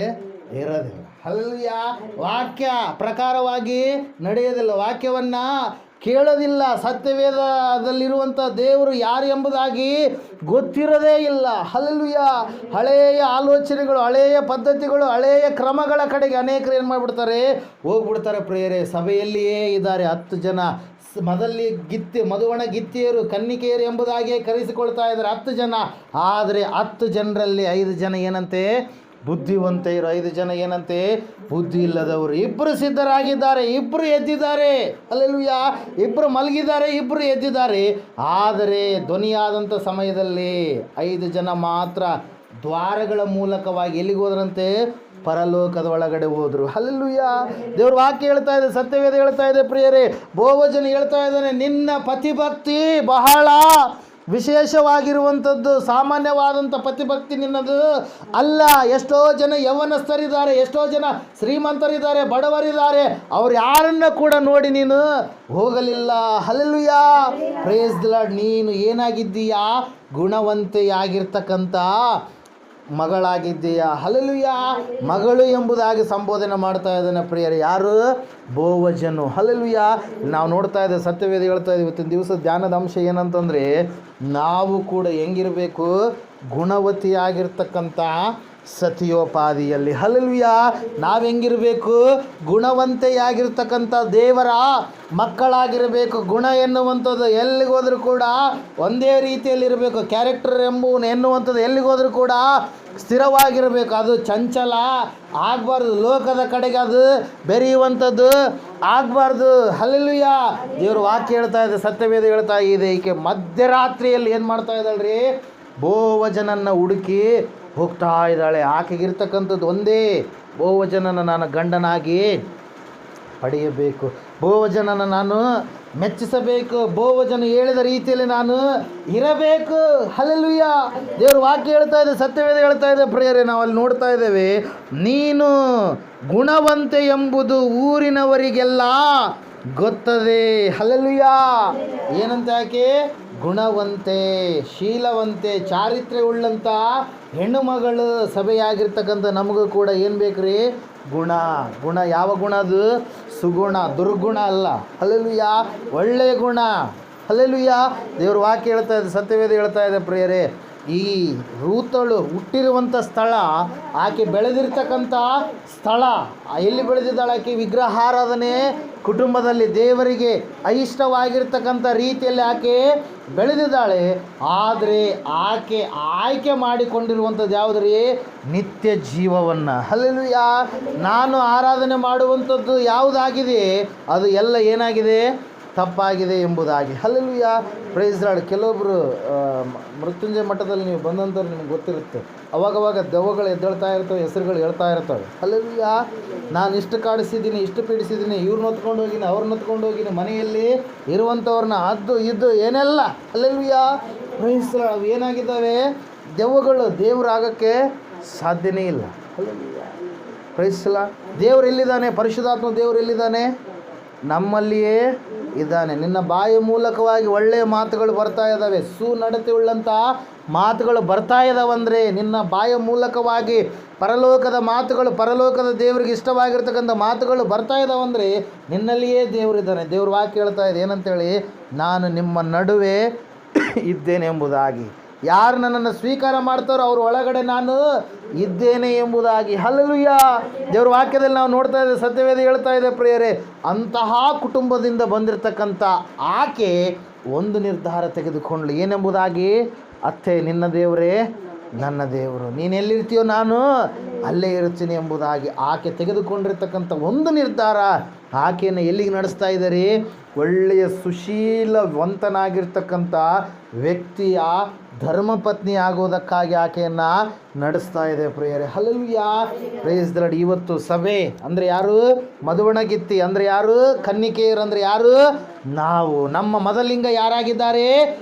ಇರೋದಿಲ್ಲ. ಹಲ್ಲೆಲೂಯಾ. ವಾಕ್ಯ ಪ್ರಕಾರವಾಗಿ ನಡೆಯೋದಿಲ್ಲ, ವಾಕ್ಯವನ್ನು ಕೇಳೋದಿಲ್ಲ. ಸತ್ಯವೇದದಲ್ಲಿರುವಂಥ ದೇವರು ಯಾರು ಎಂಬುದಾಗಿ ಗೊತ್ತಿರೋದೇ ಇಲ್ಲ. ಹಲ್ಲೆಲೂಯಾ. ಹಳೆಯ ಆಲೋಚನೆಗಳು, ಹಳೆಯ ಪದ್ಧತಿಗಳು, ಹಳೆಯ ಕ್ರಮಗಳ ಕಡೆಗೆ ಅನೇಕರು ಏನು ಮಾಡಿಬಿಡ್ತಾರೆ? ಹೋಗ್ಬಿಡ್ತಾರೆ ಪ್ರಿಯರೇ. ಸಭೆಯಲ್ಲಿಯೇ ಇದ್ದಾರೆ 10 ಜನ ಮಧುವಣ ಗಿತ್ತಿಯರು, ಕನ್ನಿಕೆಯರು ಎಂಬುದಾಗಿಯೇ ಕರೆಸಿಕೊಳ್ತಾ ಇದ್ದಾರೆ 10 ಜನ. ಆದರೆ 10 ಜನರಲ್ಲಿ 5 ಜನ ಏನಂತೆ? ಬುದ್ಧಿವಂತೆಯರು. 5 ಜನ ಏನಂತೆ? ಬುದ್ಧಿ ಇಲ್ಲದವರು. 2 ಸಿದ್ಧರಾಗಿದ್ದಾರೆ, 2 ಎದ್ದಿದ್ದಾರೆ. ಹಲ್ಲೆಲೂಯಾ. 2 ಮಲಗಿದ್ದಾರೆ, 2 ಎದ್ದಿದ್ದಾರೆ. ಆದರೆ ಧ್ವನಿಯಾದಂಥ ಸಮಯದಲ್ಲಿ 5 ಜನ ಮಾತ್ರ ದ್ವಾರಗಳ ಮೂಲಕವಾಗಿ ಎಲ್ಲಿಗೆ ಹೋದ್ರಂತೆ? ಪರಲೋಕದ ಒಳಗಡೆ ಹೋದರು. ಹಲ್ಲೆಲೂಯಾ. ದೇವ್ರ ವಾಕ್ಯ ಹೇಳ್ತಾ ಇದೆ, ಸತ್ಯವೇದ ಹೇಳ್ತಾ ಇದೆ ಪ್ರಿಯರೇ. ಬೋವಜನು ಹೇಳ್ತಾ ಇದ್ದಾನೆ, ನಿನ್ನ ಪತಿಭಕ್ತಿ ಬಹಳ ವಿಶೇಷವಾಗಿರುವಂಥದ್ದು. ಸಾಮಾನ್ಯವಾದಂಥ ಪತಿಭಕ್ತಿ ನಿನ್ನದು ಅಲ್ಲ. ಎಷ್ಟೋ ಜನ ಯೌವನಸ್ಥರಿದ್ದಾರೆ, ಎಷ್ಟೋ ಜನ ಶ್ರೀಮಂತರಿದ್ದಾರೆ, ಬಡವರಿದ್ದಾರೆ. ಅವ್ರು ಯಾರನ್ನ ಕೂಡ ನೋಡಿ ನೀನು ಹೋಗಲಿಲ್ಲ. Hallelujah, praise the lord. ನೀನು ಏನಾಗಿದ್ದೀಯಾ? ಗುಣವಂತೆಯಾಗಿರ್ತಕ್ಕಂಥ ಮಗಳಾಗಿದ್ದೀಯಾ. ಹಲ್ಲೆಲೂಯಾ. ಮಗಳು ಎಂಬುದಾಗಿ ಸಂಬೋಧನೆ ಮಾಡ್ತಾ ಇದ್ದಾನೆ ಪ್ರಿಯರೇ. ಯಾರು? ಬೋವಜನು. ಹಲ್ಲೆಲೂಯಾ. ನಾವು ನೋಡ್ತಾ ಇದ್ದೇವೆ, ಸತ್ಯವೇದ ಹೇಳ್ತಾ ಇದ್ದೀವಿ. ಇವತ್ತಿನ ದಿವಸ ಧ್ಯಾನದ ಅಂಶ ಏನಂತಂದರೆ, ನಾವು ಕೂಡ ಹೆಂಗಿರಬೇಕು? ಗುಣವತಿಯಾಗಿರ್ತಕ್ಕಂಥ ಸತಿಯೋಪಾದಿಯಲ್ಲಿ. ಹಲ್ಲೆಲೂಯಾ. ನಾವು ಹೆಂಗಿರಬೇಕು? ಗುಣವಂತೆಯಾಗಿರ್ತಕ್ಕಂಥ ದೇವರ ಮಕ್ಕಳಾಗಿರಬೇಕು. ಗುಣ ಎನ್ನುವಂಥದ್ದು ಎಲ್ಲಿಗೋದ್ರೂ ಕೂಡ ಒಂದೇ ರೀತಿಯಲ್ಲಿರಬೇಕು. ಕ್ಯಾರೆಕ್ಟರ್ ಎನ್ನುವಂಥದ್ದು ಎಲ್ಲಿಗೋದ್ರೂ ಕೂಡ ಸ್ಥಿರವಾಗಿರಬೇಕು. ಅದು ಚಂಚಲ ಆಗಬಾರ್ದು, ಲೋಕದ ಕಡೆಗೆ ಅದು ಬೆರೆಯುವಂಥದ್ದು ಆಗಬಾರ್ದು. ಹಲ್ಲೆಲೂಯಾ. ದೇವರು ವಾಕ್ಯ ಹೇಳ್ತಾ ಇದೆ, ಸತ್ಯವೇದ ಹೇಳ್ತಾ ಇದೆ, ಈಕೆ ಮಧ್ಯರಾತ್ರಿಯಲ್ಲಿ ಏನು ಮಾಡ್ತಾ ಇದ್ದಾಳ್ರಿ? ಬೋವಜನನ್ನು ಹುಡುಕಿ ಹೋಗ್ತಾ ಇದ್ದಾಳೆ. ಆಕೆಗಿರ್ತಕ್ಕಂಥದ್ದು ಒಂದೇ, ಬೋವಜನನ ನಾನು ಗಂಡನಾಗಿ ಪಡೆಯಬೇಕು, ಬೋವಜನನ ನಾನು ಮೆಚ್ಚಿಸಬೇಕು, ಬೋವಜನ ಹೇಳಿದ ರೀತಿಯಲ್ಲಿ ನಾನು ಇರಬೇಕು. ಹಲ್ಲೆಲೂಯಾ. ದೇವರು ವಾಕ್ಯ ಹೇಳ್ತಾ ಇದೆ, ಸತ್ಯವೇದ ಹೇಳ್ತಾ ಇದೆ ಪ್ರಿಯರೇ. ನಾವು ಅಲ್ಲಿ ನೋಡ್ತಾ ಇದ್ದೇವೆ, ನೀನು ಗುಣವಂತೆ ಎಂಬುದು ಊರಿನವರಿಗೆಲ್ಲ ಗೊತ್ತದೆ. ಹಲ್ಲೆಲೂಯಾ. ಏನಂತ ಆಕೆ? ಗುಣವಂತೆ, ಶೀಲವಂತೆ, ಚಾರಿತ್ರ್ಯ ಉಳ್ಳಂಥ ಹೆಣ್ಣು ಮಗಳು ಸಭೆಯಾಗಿರ್ತಕ್ಕಂಥ ನಮಗೂ ಕೂಡ ಏನು ಬೇಕು ರೀ? ಗುಣ. ಗುಣ ಯಾವ ಗುಣ? ಅದು ಸುಗುಣ, ದುರ್ಗುಣ ಅಲ್ಲ. ಹಲ್ಲೆಲೂಯಾ. ಒಳ್ಳೆಯ ಗುಣ. ಹಲ್ಲೆಲೂಯಾ. ದೇವ್ರ ವಾಕ್ಯ ಹೇಳ್ತಾ ಇದೆ, ಸತ್ಯವೇದ ಹೇಳ್ತಾ ಇದೆ ಪ್ರಿಯರೇ, ಈ ರೂತಳು ಹುಟ್ಟಿರುವಂಥ ಸ್ಥಳ, ಆಕೆ ಬೆಳೆದಿರ್ತಕ್ಕಂಥ ಸ್ಥಳ, ಎಲ್ಲಿ ಬೆಳೆದಿದ್ದಾಳೆ? ಆಕೆ ವಿಗ್ರಹಾರಾಧನೆ ಕುಟುಂಬದಲ್ಲಿ ದೇವರಿಗೆ అయిష్టವಾಗಿರ್ತಕ್ಕಂಥ ರೀತಿಯಲ್ಲಿ ಆಕೆ ಬೆಳೆದಿದ್ದಾಳೆ. ಆದರೆ ಆಕೆ ಆಯ್ಕೆ ಮಾಡಿಕೊಂಡಿರುವಂಥದ್ದು ಯಾವುದು ರೀ? ನಿತ್ಯ ಜೀವವನ್ನು. ಹಲ್ಲೆಲೂಯಾ. ನಾನು ಆರಾಧನೆ ಮಾಡುವಂಥದ್ದು ಯಾವುದಾಗಿದೆ ಅದು ಎಲ್ಲ ಏನಾಗಿದೆ? ತಪ್ಪಾಗಿದೆ ಎಂಬುದಾಗಿ. ಹಲ್ಲೆಲೂಯಾ. Praise lord. ಕೆಲವೊಬ್ಬರು ಮೃತ್ಯುಂಜಯ ಮಠದಲ್ಲಿ ನೀವು ಬಂದಂಥವ್ರು ನಿಮ್ಗೆ ಗೊತ್ತಿರುತ್ತೆ, ಅವಾಗವಾಗ ದೆವ್ವಗಳು ಎದ್ದೇಳ್ತಾ ಇರ್ತವೆ, ಹೆಸರುಗಳು ಹೇಳ್ತಾ ಇರ್ತವೆ. ಹಲ್ಲೆಲೂಯಾ. ನಾನು ಇಷ್ಟು ಕಾಡಿಸಿದ್ದೀನಿ, ಇಷ್ಟು ಪೀಡಿಸಿದ್ದೀನಿ, ಇವ್ರನ್ನ ಹೊತ್ಕೊಂಡು ಹೋಗಿನಿ, ಅವ್ರನ್ನ ಹೊತ್ಕೊಂಡು ಹೋಗಿನಿ, ಮನೆಯಲ್ಲಿ ಇರುವಂಥವ್ರನ್ನ ಅದು ಇದು ಏನೆಲ್ಲ. ಹಲ್ಲೆಲೂಯಾ. Praise lord. ಅವು ಏನಾಗಿದ್ದಾವೆ? ದೆವ್ವಗಳು. ದೇವರಾಗಕ್ಕೆ ಸಾಧ್ಯನೇ ಇಲ್ಲ. ಹಲ್ಲೆಲೂಯಾ. Praise lord. ದೇವರು ಎಲ್ಲಿದ್ದಾನೆ? ಪರಿಶುದ್ಧಾತ್ಮ ದೇವರು ಎಲ್ಲಿದ್ದಾನೆ? ನಮ್ಮಲ್ಲಿಯೇ ಇದ್ದಾನೆ. ನಿನ್ನ ಬಾಯಿ ಮೂಲಕವಾಗಿ ಒಳ್ಳೆಯ ಮಾತುಗಳು ಬರ್ತಾ ಇದ್ದಾವೆ, ಸುನಡತೆ ಉಳ್ಳಂಥ ಮಾತುಗಳು ಬರ್ತಾ ಇದ್ದಾವಂದರೆ, ನಿನ್ನ ಬಾಯ ಮೂಲಕವಾಗಿ ಪರಲೋಕದ ಮಾತುಗಳು, ಪರಲೋಕದ ದೇವರಿಗೆ ಇಷ್ಟವಾಗಿರ್ತಕ್ಕಂಥ ಮಾತುಗಳು ಬರ್ತಾ ಇದ್ದಾವಂದರೆ ನಿನ್ನಲ್ಲಿಯೇ ದೇವರಿದ್ದಾನೆ. ದೇವ್ರ ವಾಕ್ಯ ಹೇಳ್ತಾ ಇದೆ ಏನಂತೇಳಿ? ನಾನು ನಿಮ್ಮ ನಡುವೆ ಇದ್ದೇನೆ ಎಂಬುದಾಗಿ. ಯಾರು ನನ್ನನ್ನು ಸ್ವೀಕಾರ ಮಾಡ್ತಾರೋ ಅವ್ರ ಒಳಗಡೆ ನಾನು ಇದ್ದೇನೆ ಎಂಬುದಾಗಿ. ಹಲ್ಲೆಲೂಯಾ. ದೇವ್ರ ವಾಕ್ಯದಲ್ಲಿ ನಾವು ನೋಡ್ತಾ ಇದ್ದೇವೆ, ಸತ್ಯವೇದ ಹೇಳ್ತಾ ಇದೆ ಪ್ರಿಯರೇ, ಅಂತಹ ಕುಟುಂಬದಿಂದ ಬಂದಿರತಕ್ಕಂಥ ಆಕೆ ಒಂದು ನಿರ್ಧಾರ ತೆಗೆದುಕೊಂಡ್ಳು. ಏನೆಂಬುದಾಗಿ? ಅತ್ತೆ, ನಿನ್ನ ದೇವರೇ ನನ್ನ ದೇವರು, ನೀನು ಎಲ್ಲಿರ್ತೀಯೋ ನಾನು ಅಲ್ಲೇ ಇರ್ತೀನಿ ಎಂಬುದಾಗಿ ಆಕೆ ತೆಗೆದುಕೊಂಡಿರ್ತಕ್ಕಂಥ ಒಂದು ನಿರ್ಧಾರ ಆಕೆಯನ್ನು ಎಲ್ಲಿಗೆ ನಡೆಸ್ತಾ ಇದ್ದಾರೆ? ಒಳ್ಳೆಯ ಸುಶೀಲವಂತನಾಗಿರ್ತಕ್ಕಂಥ ವ್ಯಕ್ತಿಯ ಧರ್ಮಪತ್ನಿ ಆಗೋದಕ್ಕಾಗಿ ಆಕೆಯನ್ನು ನಡೆಸ್ತಾ ಇದೆ ಪ್ರಿಯರೇ. ಹಲ್ಲೆಲೂಯಾ. Praise the lord. ಇವತ್ತು ಸಭೆ ಅಂದರೆ ಯಾರು? ಮದುವಣಗಿತ್ತಿ ಅಂದರೆ ಯಾರು? ಕನ್ನಿಕೆಯರು ಅಂದರೆ ಯಾರು? ನಾವು. ನಮ್ಮ ಮೊದಲಿಂಗ ಯಾರಾಗಿದ್ದಾರೆ?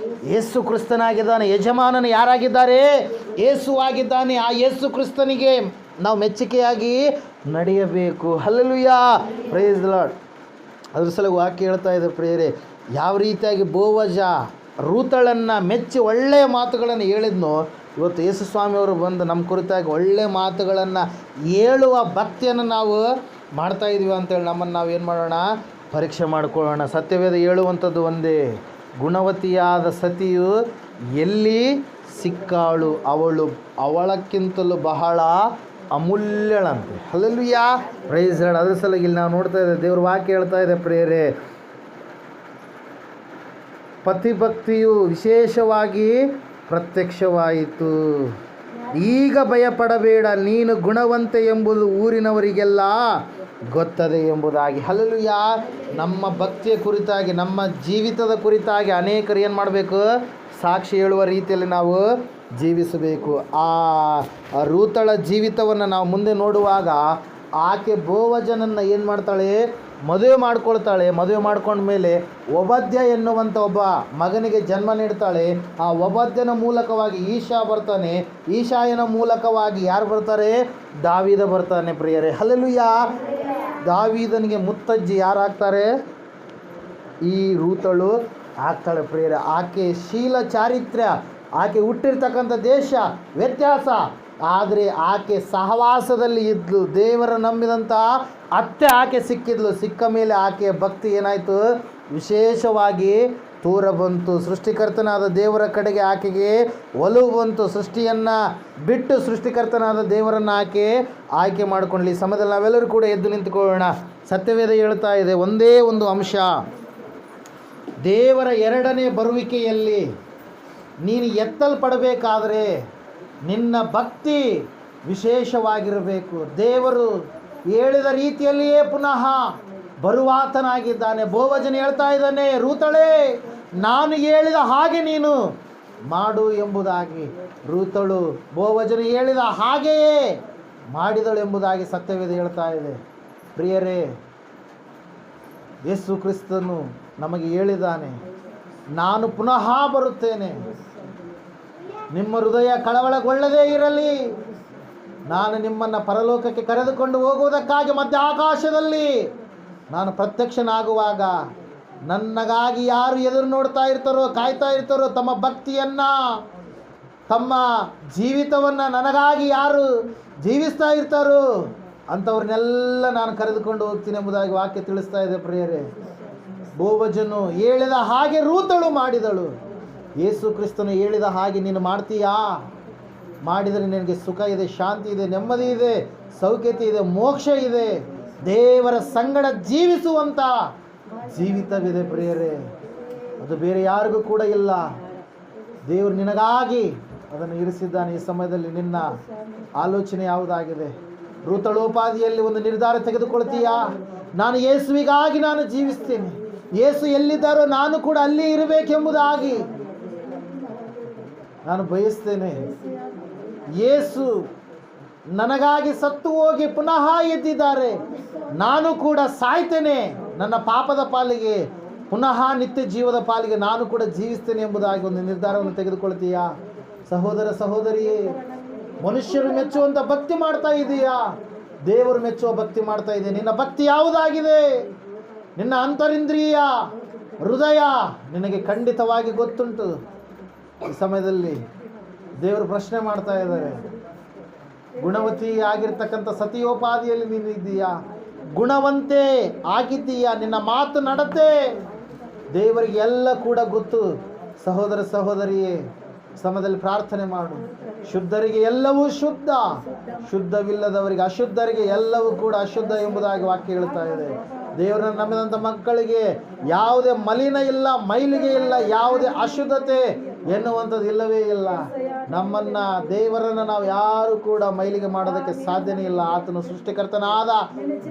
ಯೇಸು ಕ್ರಿಸ್ತನಾಗಿದ್ದಾನೆ. ಯಜಮಾನನು ಯಾರಾಗಿದ್ದಾರೆ? ಯೇಸು ಆಗಿದ್ದಾನೆ. ಆ ಯೇಸು ಕ್ರಿಸ್ತನಿಗೆ ನಾವು ಮೆಚ್ಚುಗೆಯಾಗಿ ನಡೆಯಬೇಕು. ಹಲ್ಲೆಲೂಯಾ. Praise the lord. ಅದ್ರ ಸಲುವಾಗಿ ವಾಕ್ಯ ಹೇಳ್ತಾ ಇದೆ ಪ್ರಿಯರೇ, ಯಾವ ರೀತಿಯಾಗಿ ಬೋವಜ ರೂತಳನ್ನು ಮೆಚ್ಚಿ ಒಳ್ಳೆಯ ಮಾತುಗಳನ್ನು ಹೇಳಿದ್ನೋ, ಇವತ್ತು ಯೇಸು ಸ್ವಾಮಿಯವರು ಬಂದು ನಮ್ಮ ಕುರಿತಾಗಿ ಒಳ್ಳೆಯ ಮಾತುಗಳನ್ನು ಹೇಳುವ ಭಕ್ತಿಯನ್ನು ನಾವು ಮಾಡ್ತಾ ಇದ್ದೀವಿ ಅಂತೇಳಿ ನಮ್ಮನ್ನು ನಾವು ಏನು ಮಾಡೋಣ? ಪರೀಕ್ಷೆ ಮಾಡಿಕೊಳ್ಳೋಣ. ಸತ್ಯವೇದ ಹೇಳುವಂಥದ್ದು ಒಂದೇ, ಗುಣವತಿಯಾದ ಸತಿಯು ಎಲ್ಲಿ ಸಿಕ್ಕಾಳು, ಅವಳಕ್ಕಿಂತಲೂ ಬಹಳ ಅಮೂಲ್ಯಳಂತೆ. ಹಲ್ಲೆಲೂಯಾ. Praise lord. ಅದ್ರ ಸಲುವಾಗಿ ಇಲ್ಲಿ ನಾವು ನೋಡ್ತಾ ಇದ್ದೇವೆ, ದೇವ್ರ ವಾಕ್ಯ ಹೇಳ್ತಾ ಇದೆ ಪ್ರಿಯರೇ, ಪತಿಭಕ್ತಿಯು ವಿಶೇಷವಾಗಿ ಪ್ರತ್ಯಕ್ಷವಾಯಿತು. ಈಗ ಭಯಪಡಬೇಡ, ನೀನು ಗುಣವಂತೆ ಎಂಬುದು ಊರಿನವರಿಗೆಲ್ಲ ಗೊತ್ತದೆ ಎಂಬುದಾಗಿ. ಹಲ್ಲೆಲೂಯಾ. ನಮ್ಮ ಭಕ್ತಿಯ ಕುರಿತಾಗಿ, ನಮ್ಮ ಜೀವಿತದ ಕುರಿತಾಗಿ ಅನೇಕರು ಏನು ಮಾಡಬೇಕು? ಸಾಕ್ಷಿ ಹೇಳುವ ರೀತಿಯಲ್ಲಿ ನಾವು ಜೀವಿಸಬೇಕು. ಆ ರೂತಳ ಜೀವಿತವನ್ನು ನಾವು ಮುಂದೆ ನೋಡುವಾಗ ಆಕೆ ಬೋವಜನನ್ನು ಏನು ಮಾಡ್ತಾಳೆ? ಮದುವೆ ಮಾಡ್ಕೊಳ್ತಾಳೆ. ಮದುವೆ ಮಾಡ್ಕೊಂಡ್ಮೇಲೆ ಒಬದ್ಯ ಎನ್ನುವಂಥ ಒಬ್ಬ ಮಗನಿಗೆ ಜನ್ಮ ನೀಡ್ತಾಳೆ. ಆ ಒಬದ್ಯನ ಮೂಲಕವಾಗಿ ಈಶಾ ಬರ್ತಾನೆ. ಈಶಾಯನ ಮೂಲಕವಾಗಿ ಯಾರು ಬರ್ತಾರೆ? ದಾವೀದ ಬರ್ತಾನೆ ಪ್ರಿಯರೇ. ಹಲ್ಲೆಲೂಯಾ. ದಾವೀದನಿಗೆ ಮುತ್ತಜ್ಜಿ ಯಾರಾಗ್ತಾರೆ? ಈ ರೂತಳು ಆಗ್ತಾಳೆ ಪ್ರಿಯರೇ. ಆಕೆ ಶೀಲ ಚಾರಿತ್ರ್ಯ, ಆಕೆ ಹುಟ್ಟಿರ್ತಕ್ಕಂಥ ದೇಶ ವ್ಯತ್ಯಾಸ, ಆದರೆ ಆಕೆ ಸಹವಾಸದಲ್ಲಿ ಇದ್ಲು. ದೇವರ ನಂಬಿದಂಥ ಅತ್ತೆ ಆಕೆ ಸಿಕ್ಕಿದ್ಲು. ಸಿಕ್ಕ ಮೇಲೆ ಆಕೆಯ ಭಕ್ತಿ ಏನಾಯಿತು? ವಿಶೇಷವಾಗಿ ದೂರ ಬಂತು. ಸೃಷ್ಟಿಕರ್ತನಾದ ದೇವರ ಕಡೆಗೆ ಆಕೆಗೆ ಒಲವು ಬಂತು. ಸೃಷ್ಟಿಯನ್ನು ಬಿಟ್ಟು ಸೃಷ್ಟಿಕರ್ತನಾದ ದೇವರನ್ನು ಆಯ್ಕೆ ಮಾಡಿಕೊಳ್ಳಿ. ಈ ಸಮಯದಲ್ಲಿ ನಾವೆಲ್ಲರೂ ಕೂಡ ಎದ್ದು ನಿಂತುಕೊಳ್ಳೋಣ. ಸತ್ಯವೇದ ಹೇಳ್ತಾ ಇದೆ, ಒಂದೇ ಒಂದು ಅಂಶ, ದೇವರ ಎರಡನೇ ಬರುವಿಕೆಯಲ್ಲಿ ನೀನು ಎತ್ತಲ್ಪಡಬೇಕಾದರೆ ನಿನ್ನ ಭಕ್ತಿ ವಿಶೇಷವಾಗಿರಬೇಕು. ದೇವರು ಹೇಳಿದ ರೀತಿಯಲ್ಲಿಯೇ ಪುನಃ ಬರುವಾತನಾಗಿದ್ದಾನೆ. ಬೋವಜನ ಹೇಳ್ತಾ ಇದ್ದಾನೆ, ರೂತಳೇ ನಾನು ಹೇಳಿದ ಹಾಗೆ ನೀನು ಮಾಡು ಎಂಬುದಾಗಿ. ರೂತಳು ಬೋವಜನ ಹೇಳಿದ ಹಾಗೆಯೇ ಮಾಡಿದಳು ಎಂಬುದಾಗಿ ಸತ್ಯವೇದ ಹೇಳ್ತಾ ಇದೆ. ಪ್ರಿಯರೇ, ಯೇಸು ಕ್ರಿಸ್ತನು ನಮಗೆ ಹೇಳಿದ್ದಾನೆ, ನಾನು ಪುನಃ ಬರುತ್ತೇನೆ, ನಿಮ್ಮ ಹೃದಯ ಕಳವಳಗೊಳ್ಳದೇ ಇರಲಿ, ನಾನು ನಿಮ್ಮನ್ನು ಪರಲೋಕಕ್ಕೆ ಕರೆದುಕೊಂಡು ಹೋಗುವುದಕ್ಕಾಗಿ ಮಧ್ಯ ಆಕಾಶದಲ್ಲಿ ನಾನು ಪ್ರತ್ಯಕ್ಷನಾಗುವಾಗ ನನ್ನಗಾಗಿ ಯಾರು ಎದುರು ನೋಡ್ತಾ ಇರ್ತಾರೋ, ಕಾಯ್ತಾ ಇರ್ತಾರೋ, ತಮ್ಮ ಭಕ್ತಿಯನ್ನು, ತಮ್ಮ ಜೀವಿತವನ್ನು ನನಗಾಗಿ ಯಾರು ಜೀವಿಸ್ತಾ ಇರ್ತಾರೋ ಅಂಥವ್ರನ್ನೆಲ್ಲ ನಾನು ಕರೆದುಕೊಂಡು ಹೋಗ್ತೀನಿ ಎಂಬುದಾಗಿ ವಾಕ್ಯ ತಿಳಿಸ್ತಾ ಇದೆ. ಪ್ರಿಯರೇ, ಬೋವಜನು ಹೇಳಿದ ಹಾಗೆ ರೂತಳು ಮಾಡಿದಳು. ಯೇಸು ಕ್ರಿಸ್ತನು ಹೇಳಿದ ಹಾಗೆ ನೀನು ಮಾಡ್ತೀಯಾ? ಮಾಡಿದರೆ ನಿನಗೆ ಸುಖ ಇದೆ, ಶಾಂತಿ ಇದೆ, ನೆಮ್ಮದಿ ಇದೆ, ಸೌಖ್ಯತೆ ಇದೆ, ಮೋಕ್ಷ ಇದೆ, ದೇವರ ಸಂಗಡ ಜೀವಿಸುವಂಥ ಜೀವಿತವಿದೆ. ಪ್ರಿಯರೇ, ಅದು ಬೇರೆ ಯಾರಿಗೂ ಕೂಡ ಇಲ್ಲ. ದೇವರು ನಿನಗಾಗಿ ಅದನ್ನು ಇರಿಸಿದ್ದಾನೆ. ಈ ಸಮಯದಲ್ಲಿ ನಿನ್ನ ಆಲೋಚನೆ ಯಾವುದಾಗಿದೆ? ರೂತಳೋಪಾದಿಯಲ್ಲಿ ಒಂದು ನಿರ್ಧಾರ ತೆಗೆದುಕೊಳ್ತೀಯಾ? ನಾನು ಯೇಸುವಿಗಾಗಿ ನಾನು ಜೀವಿಸ್ತೇನೆ, ಯೇಸು ಎಲ್ಲಿದ್ದಾರೋ ನಾನು ಕೂಡ ಅಲ್ಲಿ ಇರಬೇಕೆಂಬುದಾಗಿ ನಾನು ಬಯಸ್ತೇನೆ. ಯೇಸು ನನಗಾಗಿ ಸತ್ತು ಹೋಗಿ ಪುನಃ ಎದ್ದಿದ್ದಾರೆ, ನಾನು ಕೂಡ ಸಾಯ್ತೇನೆ, ನನ್ನ ಪಾಪದ ಪಾಲಿಗೆ, ಪುನಃ ನಿತ್ಯ ಜೀವದ ಪಾಲಿಗೆ ನಾನು ಕೂಡ ಜೀವಿಸ್ತೇನೆ ಎಂಬುದಾಗಿ ಒಂದು ನಿರ್ಧಾರವನ್ನು ತೆಗೆದುಕೊಳ್ತೀಯಾ? ಸಹೋದರ ಸಹೋದರಿಯೇ, ಮನುಷ್ಯರು ಮೆಚ್ಚುವಂಥ ಭಕ್ತಿ ಮಾಡ್ತಾ ಇದೆಯಾ? ದೇವರು ಮೆಚ್ಚುವ ಭಕ್ತಿ ಮಾಡ್ತಾ ಇದೆ? ನಿನ್ನ ಭಕ್ತಿ ಯಾವುದಾಗಿದೆ? ನಿನ್ನ ಅಂತರಿಂದ್ರಿಯ ಹೃದಯ ನಿನಗೆ ಖಂಡಿತವಾಗಿ ಗೊತ್ತುಂಟು. ಈ ಸಮಯದಲ್ಲಿ ದೇವರು ಪ್ರಶ್ನೆ ಮಾಡ್ತಾ ಇದ್ದಾರೆ, ಗುಣವತಿ ಆಗಿರ್ತಕ್ಕಂಥ ಸತಿಯೋಪಾದಿಯಲ್ಲಿ ನೀನು ಇದ್ದೀಯಾ? ಗುಣವಂತೆ ಆಗಿದ್ದೀಯಾ? ನಿನ್ನ ಮಾತು ನಡತೆ ದೇವರಿಗೆ ಎಲ್ಲ ಕೂಡ ಗೊತ್ತು. ಸಹೋದರ ಸಹೋದರಿಯೇ, ಸಮಯದಲ್ಲಿ ಪ್ರಾರ್ಥನೆ ಮಾಡು. ಶುದ್ಧರಿಗೆ ಎಲ್ಲವೂ ಶುದ್ಧ, ಶುದ್ಧವಿಲ್ಲದವರಿಗೆ ಅಶುದ್ಧರಿಗೆ ಎಲ್ಲವೂ ಕೂಡ ಅಶುದ್ಧ ಎಂಬುದಾಗಿ ವಾಕ್ಯ ಹೇಳ್ತಾ ಇದೆ. ದೇವರನ್ನು ನಂಬಿದಂಥ ಮಕ್ಕಳಿಗೆ ಯಾವುದೇ ಮಲಿನ ಇಲ್ಲ, ಮೈಲಿಗೆ ಇಲ್ಲ, ಯಾವುದೇ ಅಶುದ್ಧತೆ ಎನ್ನುವಂಥದ್ದು ಇಲ್ಲವೇ ಇಲ್ಲ. ನಮ್ಮನ್ನು, ದೇವರನ್ನು ನಾವು ಯಾರು ಕೂಡ ಮೈಲಿಗೆ ಮಾಡೋದಕ್ಕೆ ಸಾಧ್ಯನೇ ಇಲ್ಲ. ಆತನು ಸೃಷ್ಟಿಕರ್ತನಾದ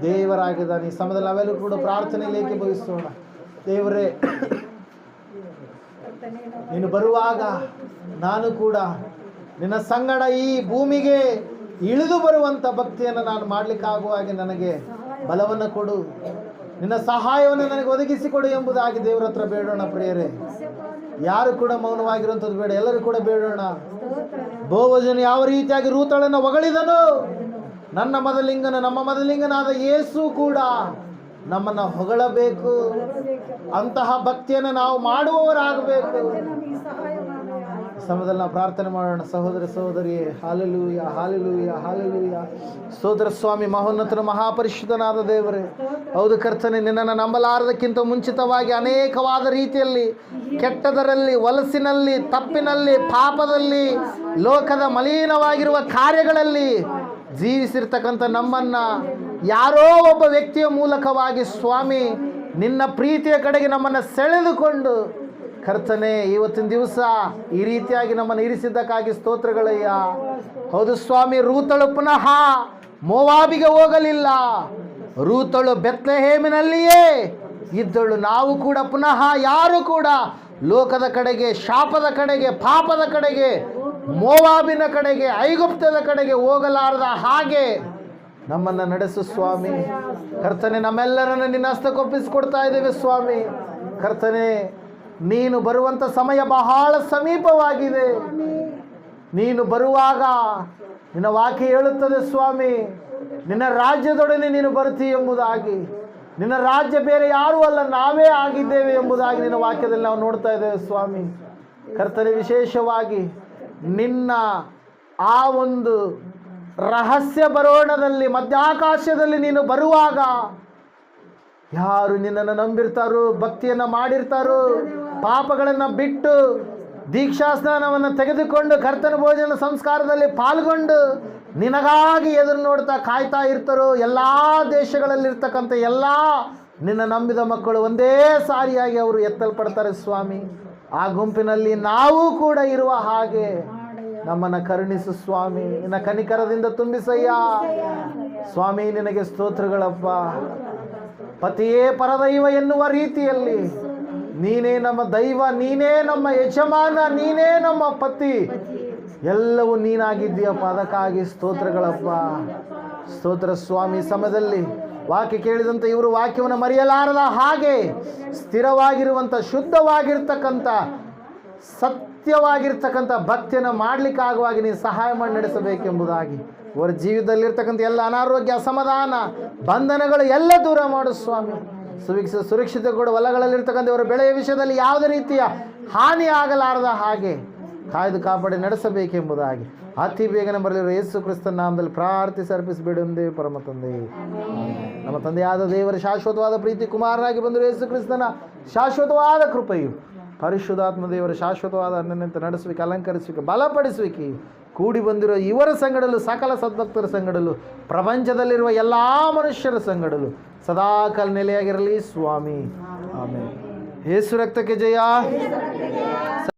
ದೇವರಾಗಿದ್ದಾನೆ. ಈ ಸಮಯದಲ್ಲಿ ನಾವೆಲ್ಲರೂ ಕೂಡ ಪ್ರಾರ್ಥನೆಯಲ್ಲಿ ಏಕೀಭವಿಸೋಣ. ದೇವರೇ, ನೀನು ಬರುವಾಗ ನಾನು ಕೂಡ ನಿನ್ನ ಸಂಗಡ ಈ ಭೂಮಿಗೆ ಇಳಿದು ಬರುವಂಥ ಭಕ್ತಿಯನ್ನು ನಾನು ಮಾಡಲಿಕ್ಕಾಗುವ ಹಾಗೆ ನನಗೆ ಬಲವನ್ನು ಕೊಡು, ನಿನ್ನ ಸಹಾಯವನ್ನು ನನಗೆ ಒದಗಿಸಿಕೊಡು ಎಂಬುದಾಗಿ ದೇವರ ಹತ್ರ ಬೇಡೋಣ. ಪ್ರಿಯರೇ, ಯಾರು ಕೂಡ ಮೌನವಾಗಿರುವಂಥದ್ದು ಬೇಡ, ಎಲ್ಲರೂ ಕೂಡ ಬೇಡೋಣ. ಬೋವಜನು ಯಾವ ರೀತಿಯಾಗಿ ರೂತಳನ್ನು ಹೊಗಳಿದನು, ನನ್ನ ಮದಲಿಂಗನ, ನಮ್ಮ ಮದಲಿಂಗನಾದ ಯೇಸು ಕೂಡ ನಮ್ಮನ್ನು ಹೊಗಳಬೇಕು. ಅಂತಹ ಭಕ್ತಿಯನ್ನು ನಾವು ಮಾಡುವವರಾಗಬೇಕು. ಸಮಯದಲ್ಲಿ ನಾವು ಪ್ರಾರ್ಥನೆ ಮಾಡೋಣ. ಸಹೋದರ ಸಹೋದರಿಯೇ, ಹಾಲೆಲೂಯ, ಹಾಲೆಲೂಯ, ಹಾಲೆಲೂಯ. ಸೋದರ ಸ್ವಾಮಿ, ಮಹೋನ್ನತನ ಮಹಾಪರಿಶುದ್ಧನಾದ ದೇವರೇ, ಹೌದು ಕರ್ತನೆ, ನಿನ್ನನ್ನು ನಂಬಲಾರದಕ್ಕಿಂತ ಮುಂಚಿತವಾಗಿ ಅನೇಕವಾದ ರೀತಿಯಲ್ಲಿ ಕೆಟ್ಟದರಲ್ಲಿ, ವಲಸಿನಲ್ಲಿ, ತಪ್ಪಿನಲ್ಲಿ, ಪಾಪದಲ್ಲಿ, ಲೋಕದ ಮಲಿನವಾಗಿರುವ ಕಾರ್ಯಗಳಲ್ಲಿ ಜೀವಿಸಿರ್ತಕ್ಕಂಥ ನಮ್ಮನ್ನು ಯಾರೋ ಒಬ್ಬ ವ್ಯಕ್ತಿಯ ಮೂಲಕವಾಗಿ ಸ್ವಾಮಿ ನಿನ್ನ ಪ್ರೀತಿಯ ಕಡೆಗೆ ನಮ್ಮನ್ನು ಸೆಳೆದುಕೊಂಡು ಕರ್ತನೆ, ಇವತ್ತಿನ ದಿವಸ ಈ ರೀತಿಯಾಗಿ ನಮ್ಮನ್ನು ಇರಿಸಿದ್ದಕ್ಕಾಗಿ ಸ್ತೋತ್ರಗಳಯ್ಯ. ಹೌದು ಸ್ವಾಮಿ, ರೂತಳು ಪುನಃ ಮೋವಾಬಿಗೆ ಹೋಗಲಿಲ್ಲ, ರೂತಳು ಬೆತ್ಲೆಹೇಮಿನಲ್ಲಿಯೇ ಇದ್ದಳು. ನಾವು ಕೂಡ ಪುನಃ ಯಾರು ಕೂಡ ಲೋಕದ ಕಡೆಗೆ, ಶಾಪದ ಕಡೆಗೆ, ಪಾಪದ ಕಡೆಗೆ, ಮೋವಾಬಿನ ಕಡೆಗೆ, ಐಗುಪ್ತದ ಕಡೆಗೆ ಹೋಗಲಾರದ ಹಾಗೆ ನಮ್ಮನ್ನು ನಡೆಸು ಸ್ವಾಮಿ. ಕರ್ತನೆ, ನಮ್ಮೆಲ್ಲರನ್ನು ನಿನ್ನ ಹಸ್ತಕ್ಕೊಪ್ಪಿಸಿಕೊಡ್ತಾ ಇದ್ದೇವೆ ಸ್ವಾಮಿ. ಕರ್ತನೆ, ನೀನು ಬರುವಂಥ ಸಮಯ ಬಹಳ ಸಮೀಪವಾಗಿದೆ. ನೀನು ಬರುವಾಗ ನಿನ್ನ ವಾಕ್ಯ ಹೇಳುತ್ತದೆ ಸ್ವಾಮಿ, ನಿನ್ನ ರಾಜ್ಯದೊಡನೆ ನೀನು ಬರ್ತೀ ಎಂಬುದಾಗಿ. ನಿನ್ನ ರಾಜ್ಯ ಬೇರೆ ಯಾರೂ ಅಲ್ಲ, ನಾವೇ ಆಗಿದ್ದೇವೆ ಎಂಬುದಾಗಿ ನಿನ್ನ ವಾಕ್ಯದಲ್ಲಿ ನಾವು ನೋಡ್ತಾ ಇದ್ದೇವೆ ಸ್ವಾಮಿ. ಕರ್ತನೆ, ವಿಶೇಷವಾಗಿ ನಿನ್ನ ಆ ಒಂದು ರಹಸ್ಯ ಬರೋಣದಲ್ಲಿ, ಮಧ್ಯಾಕಾಶದಲ್ಲಿ ನೀನು ಬರುವಾಗ ಯಾರು ನಿನ್ನನ್ನು ನಂಬಿರ್ತಾರೋ, ಭಕ್ತಿಯನ್ನು ಮಾಡಿರ್ತಾರೋ, ಪಾಪಗಳನ್ನು ಬಿಟ್ಟು ದೀಕ್ಷಾ ಸ್ನಾನವನ್ನು ತೆಗೆದುಕೊಂಡು ಕರ್ತನ ಭೋಜನ ಸಂಸ್ಕಾರದಲ್ಲಿ ಪಾಲ್ಗೊಂಡು ನಿನಗಾಗಿ ಎದುರು ನೋಡ್ತಾ ಕಾಯ್ತಾ ಇರ್ತಾರೋ, ಎಲ್ಲ ದೇಶಗಳಲ್ಲಿರ್ತಕ್ಕಂಥ ಎಲ್ಲ ನಿನ್ನ ನಂಬಿದ ಮಕ್ಕಳು ಒಂದೇ ಸಾರಿಯಾಗಿ ಅವರು ಎತ್ತಲ್ಪಡ್ತಾರೆ ಸ್ವಾಮಿ. ಆ ಗುಂಪಿನಲ್ಲಿ ನಾವು ಕೂಡ ಇರುವ ಹಾಗೆ ನಮ್ಮನ್ನು ಕರುಣಿಸು ಸ್ವಾಮಿ. ನಿನ್ನ ಕನಿಕರದಿಂದ ತುಂಬಿಸಯ್ಯ ಸ್ವಾಮಿ. ನಿನಗೆ ಸ್ತೋತ್ರಗಳಪ್ಪ. ಪತಿಯೇ ಪರದೈವ ಎನ್ನುವ ರೀತಿಯಲ್ಲಿ ನೀನೇ ನಮ್ಮ ದೈವ, ನೀನೇ ನಮ್ಮ ಯಜಮಾನ, ನೀನೇ ನಮ್ಮ ಪತಿ, ಎಲ್ಲವೂ ನೀನಾಗಿದ್ದೀಯಪ್ಪ. ಅದಕ್ಕಾಗಿ ಸ್ತೋತ್ರಗಳಪ್ಪ. ಸ್ತೋತ್ರ ಸ್ವಾಮಿ. ಸಮಯದಲ್ಲಿ ವಾಕ್ಯ ಕೇಳಿದಂತೆ ಇವರು ವಾಕ್ಯವನ್ನು ಮರೆಯಲಾರದ ಹಾಗೆ ಸ್ಥಿರವಾಗಿರುವಂಥ, ಶುದ್ಧವಾಗಿರ್ತಕ್ಕಂಥ, ಸತ್ಯವಾಗಿರ್ತಕ್ಕಂಥ ಭಕ್ತಿಯನ್ನು ಮಾಡಲಿಕ್ಕಾಗುವಾಗಿ ನೀನು ಸಹಾಯ ಮಾಡಿ ನಡೆಸಬೇಕೆಂಬುದಾಗಿ, ಅವರ ಜೀವಿತದಲ್ಲಿರ್ತಕ್ಕಂಥ ಎಲ್ಲ ಅನಾರೋಗ್ಯ, ಅಸಮಾಧಾನ, ಬಂಧನಗಳು ಎಲ್ಲ ದೂರ ಮಾಡು ಸ್ವಾಮಿ. ಸುರಕ್ಷಿತ ಕೂಡ ಹೊಲಗಳಲ್ಲಿರ್ತಕ್ಕಂಥ ಅವರ ಬೆಳೆಯ ವಿಷಯದಲ್ಲಿ ಯಾವುದೇ ರೀತಿಯ ಹಾನಿ ಆಗಲಾರದ ಹಾಗೆ ಕಾಯ್ದು ಕಾಪಾಡಿ ನಡೆಸಬೇಕೆಂಬುದಾಗಿ ಅತಿ ಬೇಗನೆ ಬರಲಿರುವ ಯೇಸು ಕ್ರಿಸ್ತನ ನಾಮದಲ್ಲಿ ಪ್ರಾರ್ಥಿಸಿ ಅರ್ಪಿಸಿಬಿಡುವುದೇ ಪರಮ ತಂದೆ. ನಮ್ಮ ತಂದೆಯಾದ ದೇವರ ಶಾಶ್ವತವಾದ ಪ್ರೀತಿ, ಕುಮಾರನಾಗಿ ಬಂದರು ಯೇಸು ಕ್ರಿಸ್ತನ ಶಾಶ್ವತವಾದ ಕೃಪೆಯು, ಪರಿಶುದ್ಧಾತ್ಮ ದೇವರ ಶಾಶ್ವತವಾದ ಅನ್ನಂತೆ ನಡೆಸುವಿಕೆ, ಅಲಂಕರಿಸುವಿಕೆ, ಬಲಪಡಿಸುವಿಕೆ ಕೂಡಿ ಬಂದಿರೋ ಇವರ ಸಂಗಡಲು, ಸಕಲ ಸದ್ಭಕ್ತರ ಸಂಗಡಲು, ಪ್ರಪಂಚದಲ್ಲಿರುವ ಎಲ್ಲ ಮನುಷ್ಯರ ಸಂಗಡಲು ಸದಾಕಾಲ ನೆಲೆಯಾಗಿರಲಿ ಸ್ವಾಮಿ. ಆಮೇಲೆ. ಯೇಸು ರಕ್ತಕ್ಕೆ ಜಯ.